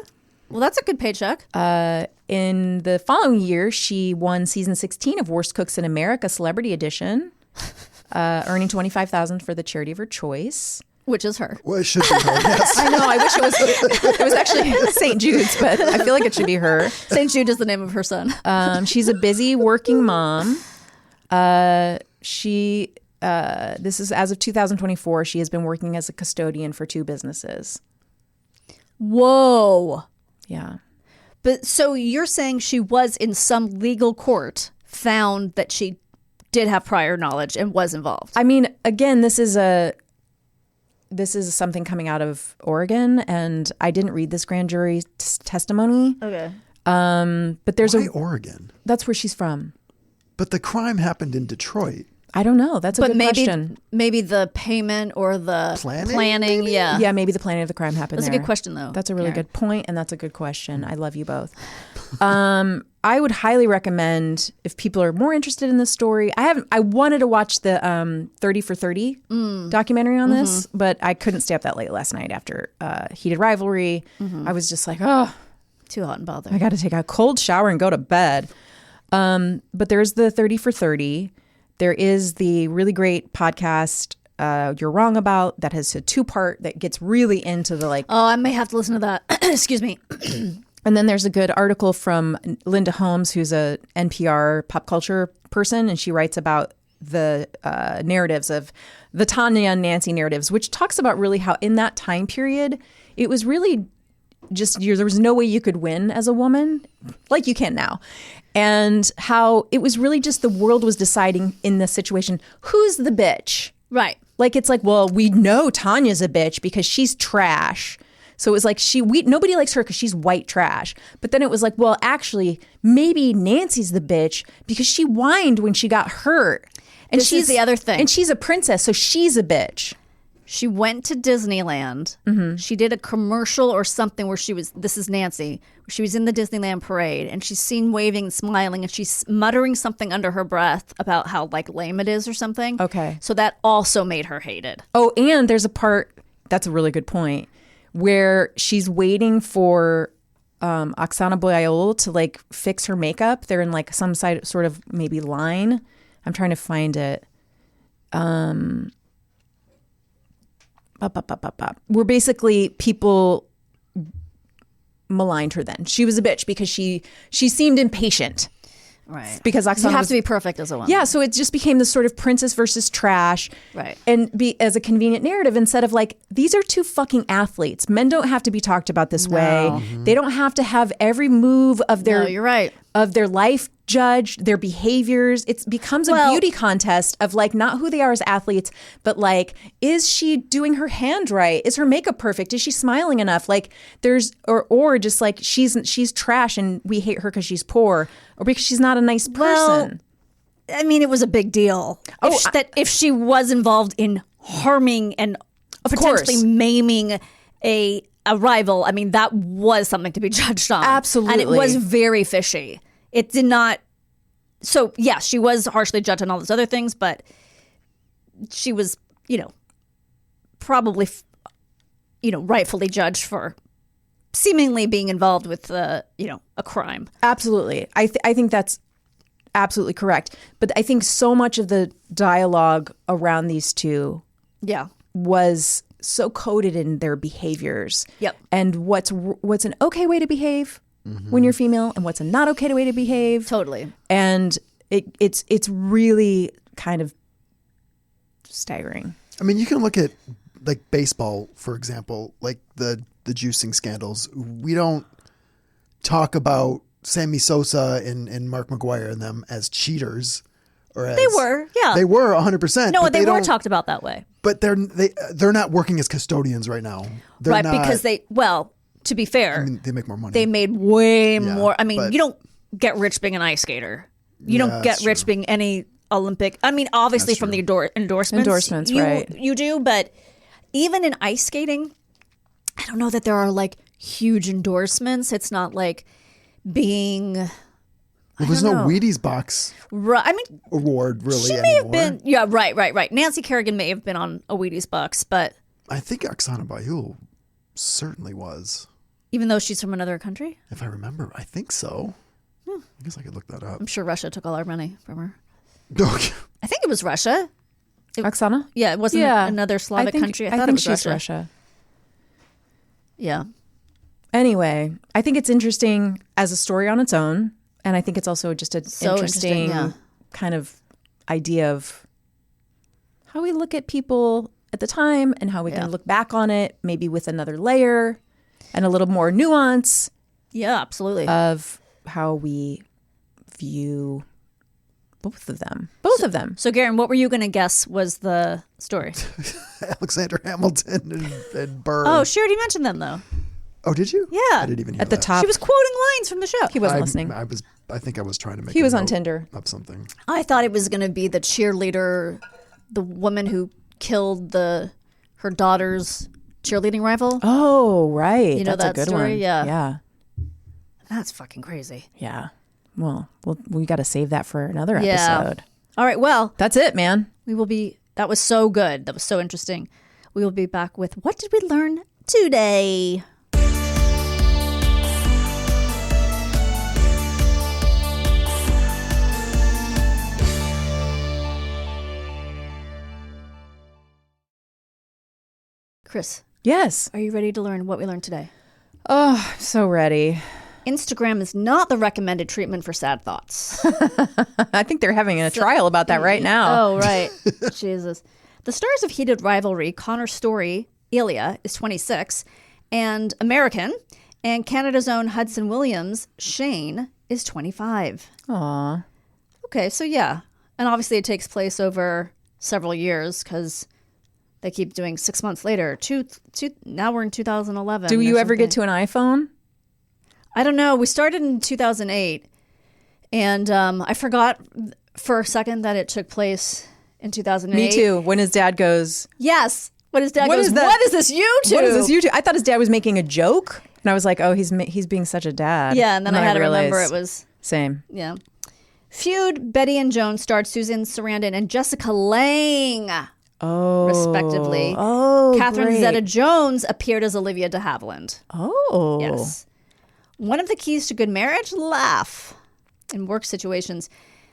Well, that's a good paycheck. In the following year, she won season 16 of Worst Cooks in America Celebrity Edition, earning $25,000 for the charity of her choice. Which is her. Well, it should be her, yes. I know. I wish it was actually St. Jude's, but I feel like it should be her. St. Jude is the name of her son. She's a busy working mom. This is as of 2024. She has been working as a custodian for 2 businesses. Whoa. Yeah. But so you're saying she was in some legal court, found that she did have prior knowledge and was involved. I mean, again, this is something coming out of Oregon, and I didn't read this grand jury testimony. Okay. But there's Why Oregon? That's where she's from. But the crime happened in Detroit. I don't know. That's a good question. Maybe the payment or the planning. Maybe? Yeah. Yeah, maybe the planning of the crime happened That's there. a good question, though. That's a really good point, and that's a good question. I love you both. I would highly recommend, if people are more interested in this story. I wanted to watch the 30 for 30 documentary on this, but I couldn't stay up that late last night after Heated Rivalry. I was just like, oh, too hot and bothered. I got to take a cold shower and go to bed. But there's the 30 for 30. There is the really great podcast You're Wrong About that has a 2-part that gets really into the like. Oh, I may have to listen to that. Excuse me. And then there's a good article from Linda Holmes, who's a NPR pop culture person, and she writes about the narratives of the Tanya and Nancy narratives, which talks about really how in that time period, it was really just there was no way you could win as a woman like you can now. And how it was really just the world was deciding in this situation, who's the bitch? Right. Like, it's like, well, we know Tanya's a bitch because she's trash. So it was like nobody likes her because she's white trash. But then it was like, well, actually, maybe Nancy's the bitch because she whined when she got hurt. And This is the other thing. And she's a princess, so she's a bitch. She went to Disneyland. She did a commercial or something where this is Nancy, she was in the Disneyland parade and she's seen waving and smiling and she's muttering something under her breath about how like lame it is or something. Okay. So that also made her hated. Oh, and there's a part, that's a really good point, where she's waiting for Oksana Boyaul to like fix her makeup. They're in like some sort of maybe line. I'm trying to find it. Where basically people maligned her then. She was a bitch because she seemed impatient. Right. Because Oksana you have to be perfect as a woman. Yeah, so it just became this sort of princess versus trash. Right. And be as a convenient narrative instead of like, these are 2 fucking athletes. Men don't have to be talked about this way. They don't have to have every move of their No, you're right. of their life judged, their behaviors. It becomes a beauty contest of like not who they are as athletes, but like, is she doing her hand right? Is her makeup perfect? Is she smiling enough? Like there's, or just like she's trash and we hate her because she's poor or because she's not a nice person. I mean, it was a big deal. If she was involved in harming and potentially maiming a rival, I mean, that was something to be judged on. Absolutely. And it was very fishy. It did not. So, yeah, she was harshly judged on all those other things, but she was, probably, rightfully judged for seemingly being involved with, a crime. Absolutely. I think that's absolutely correct. But I think so much of the dialogue around these two was so coded in their behaviors. Yep. And what's an okay way to behave when you're female and what's a not okay way to behave. Totally. And it's really kind of staggering. I mean, you can look at like baseball, for example, like the juicing scandals. We don't talk about Sammy Sosa and Mark McGwire and them as cheaters. Or as, they were, yeah. They were 100%. No, they were talked about that way. But they're not working as custodians right now. They're right, not, because to be fair, I mean, they make more money. They made way more. I mean, but- you don't get rich being an ice skater. You don't get that's rich true. being any Olympic. I mean, obviously That's from the true. endorsements, right. You do, but even in ice skating, I don't know that there are like huge endorsements. It's not like being. Well, there's no know. Wheaties box Right. I mean, award really she anymore. may have been. Yeah, right. Nancy Kerrigan may have been on a Wheaties box, but I think Oksana Bayul certainly was. even though she's from another country, If I remember, I think so. I guess I could look that up. I'm sure Russia took all our money from her. Okay. I think it was Russia. Oksana? Yeah, it wasn't another Slavic country. I thought it was she's Russia. Russia. Yeah. Anyway, I think it's interesting as a story on its own. And I think it's also just an So interesting, yeah. kind of idea of how we look at people at the time and how we can look back on it, maybe with another layer and a little more nuance Yeah, absolutely. of how we view both of them. Both of them. So, Garen, what were you going to guess was the story? Alexander Hamilton and Burr. Oh, she already mentioned them, though. Oh, did you? Yeah. I didn't even hear At the that. top. She was quoting lines from the show. He wasn't listening. I think I was trying to make. He a was on note Tinder. of something. I thought it was going to be the cheerleader, the woman who killed her daughter's cheerleading rival. Oh, right. You know That's that a good story? one. Yeah. Yeah. That's fucking crazy. Yeah. Well, we got to save that for another Yeah. episode. All right. Well, That's it, man. that was so good. That was so interesting. We will be back with what did we learn today? Chris, Yes. are you ready to learn what we learned today? Oh, so ready. Instagram is not the recommended treatment for sad thoughts. I think they're having a trial about that right now. Oh, right. Jesus. The stars of Heated Rivalry, Connor Story, Ilya, is 26, and American, and Canada's own Hudson Williams, Shane, is 25. Aw. Okay, so yeah. And obviously it takes place over several years because they keep doing 6 months later. Now we're in 2011. Do or you ever get something. to an iPhone? I don't know. We started in 2008, and I forgot for a second that it took place in 2008. Me too. When his dad goes, Yes. What his dad What goes, is that? what is this YouTube? what is this YouTube? I thought his dad was making a joke. And I was like, oh, he's being such a dad. Yeah, and then I had to remember realized- it was, Same. yeah. Feud, Betty and Joan starred Susan Sarandon and Jessica Lange, Oh. respectively. Oh, Catherine great. Zeta-Jones appeared as Olivia de Havilland. Oh. Yes. One of the keys to good marriage, laugh. In work situations,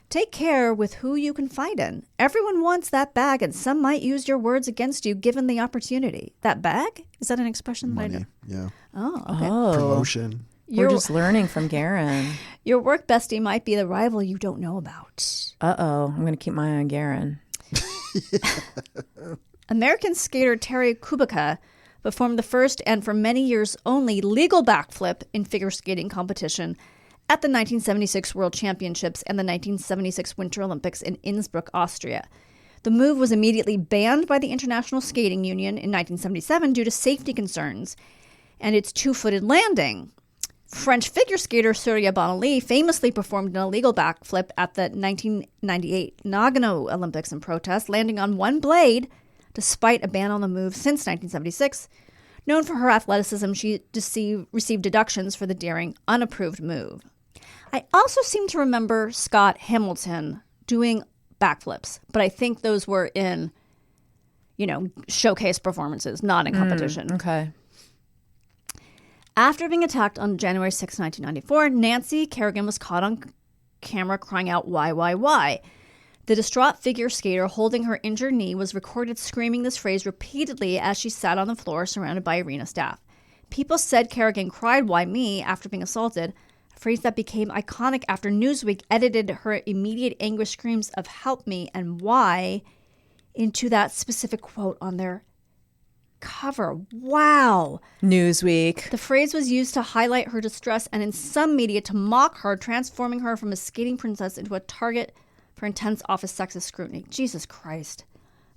take care with who you confide in. Everyone wants that bag, and some might use your words against you given the opportunity. That bag? Is that an expression? That I Money. know? Yeah. Oh, okay. Oh. Promotion. We're just learning from Garen. Your work bestie might be the rival you don't know about. Uh-oh. I'm going to keep my eye on Garen. American skater Terry Kubica performed the first and for many years only legal backflip in figure skating competition at the 1976 World Championships and the 1976 Winter Olympics in Innsbruck, Austria. The move was immediately banned by the International Skating Union in 1977 due to safety concerns and its two-footed landing. French figure skater Surya Bonali famously performed an illegal backflip at the 1998 Nagano Olympics in protest, landing on one blade despite a ban on the move since 1976. Known for her athleticism, she received deductions for the daring, unapproved move. I also seem to remember Scott Hamilton doing backflips, but I think those were in, showcase performances, not in competition. Okay. After being attacked on January 6, 1994, Nancy Kerrigan was caught on camera crying out, "Why?" The distraught figure skater holding her injured knee was recorded screaming this phrase repeatedly as she sat on the floor surrounded by arena staff. People said Kerrigan cried, "Why me?" after being assaulted, a phrase that became iconic after Newsweek edited her immediate anguish screams of "help me" and "why" into that specific quote on their cover. Wow. Newsweek. The phrase was used to highlight her distress and in some media to mock her, transforming her from a skating princess into a target for intense office sexist scrutiny. Jesus Christ.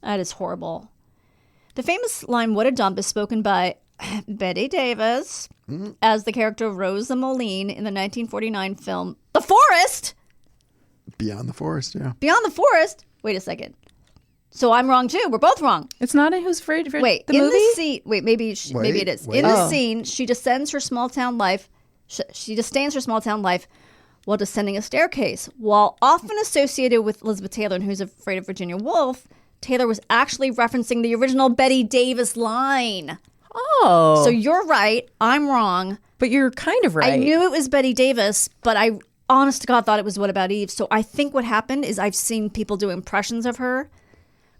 That is horrible. The famous line, "What a dump," is spoken by Betty Davis as the character Rosa Moline in the 1949 film The Forest. Beyond the Forest, yeah. Beyond the Forest? Wait a second. So I'm wrong too. We're both wrong. It's not in Who's Afraid of Wait, the in movie? the scene. Wait, maybe it is. Wait. In the scene, she descends her small town life. She disdains her small town life while descending a staircase. While often associated with Elizabeth Taylor in Who's Afraid of Virginia Woolf, Taylor was actually referencing the original Betty Davis line. Oh. So you're right. I'm wrong. But you're kind of right. I knew it was Betty Davis, but I honest to God thought it was What About Eve. So I think what happened is I've seen people do impressions of her.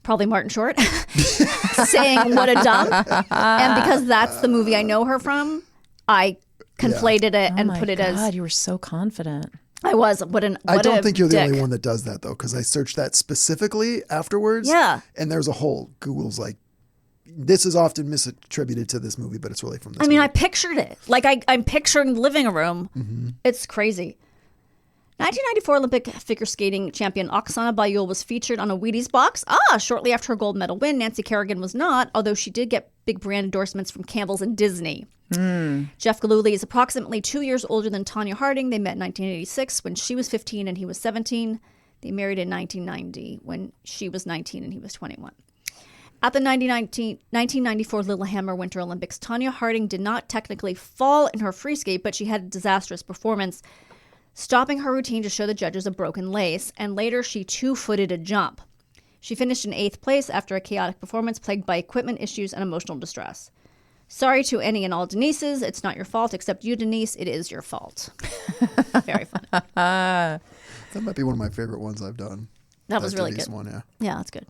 Probably Martin Short, saying "what a dump," and because that's the movie I know her from, I conflated it and put it God, you were so confident. I was. I don't think you're the dick. only one that does that, though, because I searched that specifically afterwards. Yeah. And there's a whole Google's like, this is often misattributed to this movie, but it's really from this I mean, movie. I pictured it. Like I'm picturing the living room. Mm-hmm. It's crazy. 1994 Olympic figure skating champion Oksana Bayul was featured on a Wheaties box. Shortly after her gold medal win, Nancy Kerrigan was not, although she did get big brand endorsements from Campbell's and Disney. Jeff Gillooly is approximately 2 years older than Tonya Harding. They met in 1986 when she was 15 and he was 17. They married in 1990 when she was 19 and he was 21. At the 1994 Lillehammer Winter Olympics, Tonya Harding did not technically fall in her free skate, but she had a disastrous performance, stopping her routine to show the judges a broken lace, and later she two-footed a jump. She finished in 8th place after a chaotic performance plagued by equipment issues and emotional distress. Sorry to any and all Denises. It's not your fault, except you, Denise. It is your fault. Very funny. That might be one of my favorite ones I've done. That was really Denise good. One, yeah. Yeah, that's good.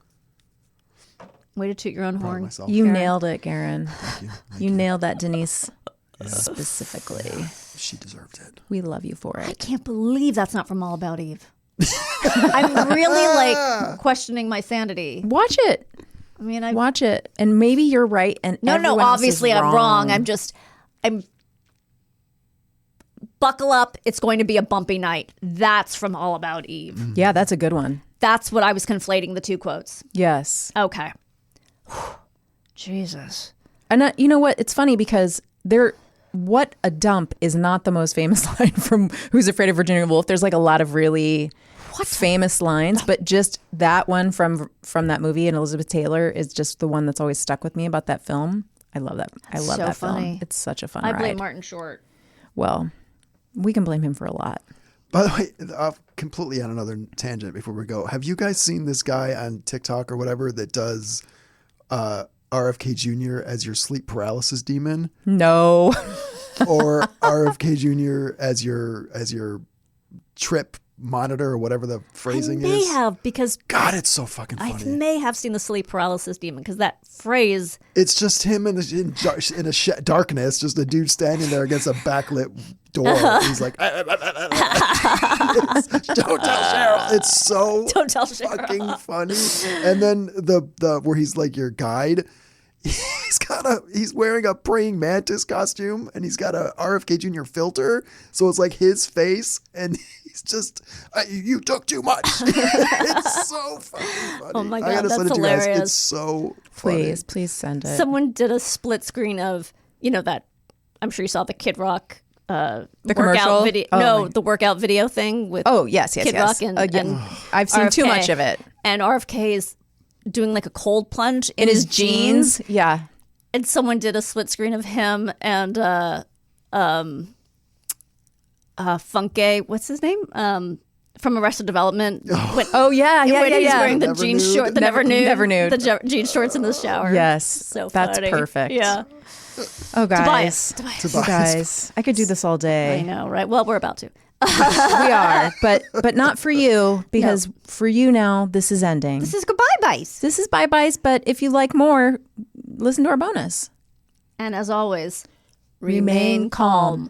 Way to toot your own Proud of horn. myself. You Karen. nailed it, Garen. Thank You nailed that, Denise, specifically. She deserved it. We love you for I it. can't believe that's not from All About Eve. I'm really like questioning my sanity. Watch it. I mean, Watch it. And maybe you're right. And No, everyone else is obviously I'm wrong. I'm buckle up. It's going to be a bumpy night. That's from All About Eve. Yeah, that's a good one. That's what I was conflating the two quotes. Yes. Okay. Jesus. And you know what? It's funny because "what a dump" is not the most famous line from Who's Afraid of Virginia Woolf. There's like a lot of really famous lines, but just that one from that movie and Elizabeth Taylor is just the one that's always stuck with me about that film. I love that. I love so that funny. film. It's such a fun I ride. blame Martin Short. Well, we can blame him for a lot. By the way, completely on another tangent before we go. Have you guys seen this guy on TikTok or whatever that does RFK Jr. as your sleep paralysis demon? No. Or RFK Jr. as your trip monitor or whatever the phrasing I may is? have, because God, it's so fucking I funny. may have seen the sleep paralysis demon, because that phrase. It's just him in darkness, just a dude standing there against a backlit door. He's like, don't tell Cheryl. It's so Don't tell Cheryl. fucking funny. And then the where he's like your guide, he's wearing a praying mantis costume, and he's got a RFK Jr. filter, so it's like his face, and he's just, you took too much. It's so funny. Oh my God, I gotta that's send it to you hilarious. guys. It's so funny. Please send it. Someone did a split screen of, that, I'm sure you saw the Kid Rock The workout commercial? video. Oh, no, my- the workout video thing with yes. Kid Rock and I've seen too RFK. much of it. And RFK is doing like a cold plunge In his jeans. Yeah. And someone did a split screen of him and Funke, what's his name? From Arrested Development. When He's wearing the Never jean Nude. short, the Never Nude. The The jean shorts in the shower. Yes. So That's funny. perfect. Yeah. Oh, guys. Tobias. You guys. I could do this all I day. know, right? Well, we're about to. We are, but not for you, because for you now, this is ending. This is goodbye byes. This is bye-byes, but if you like more, listen to our bonus. And as always, Remain calm.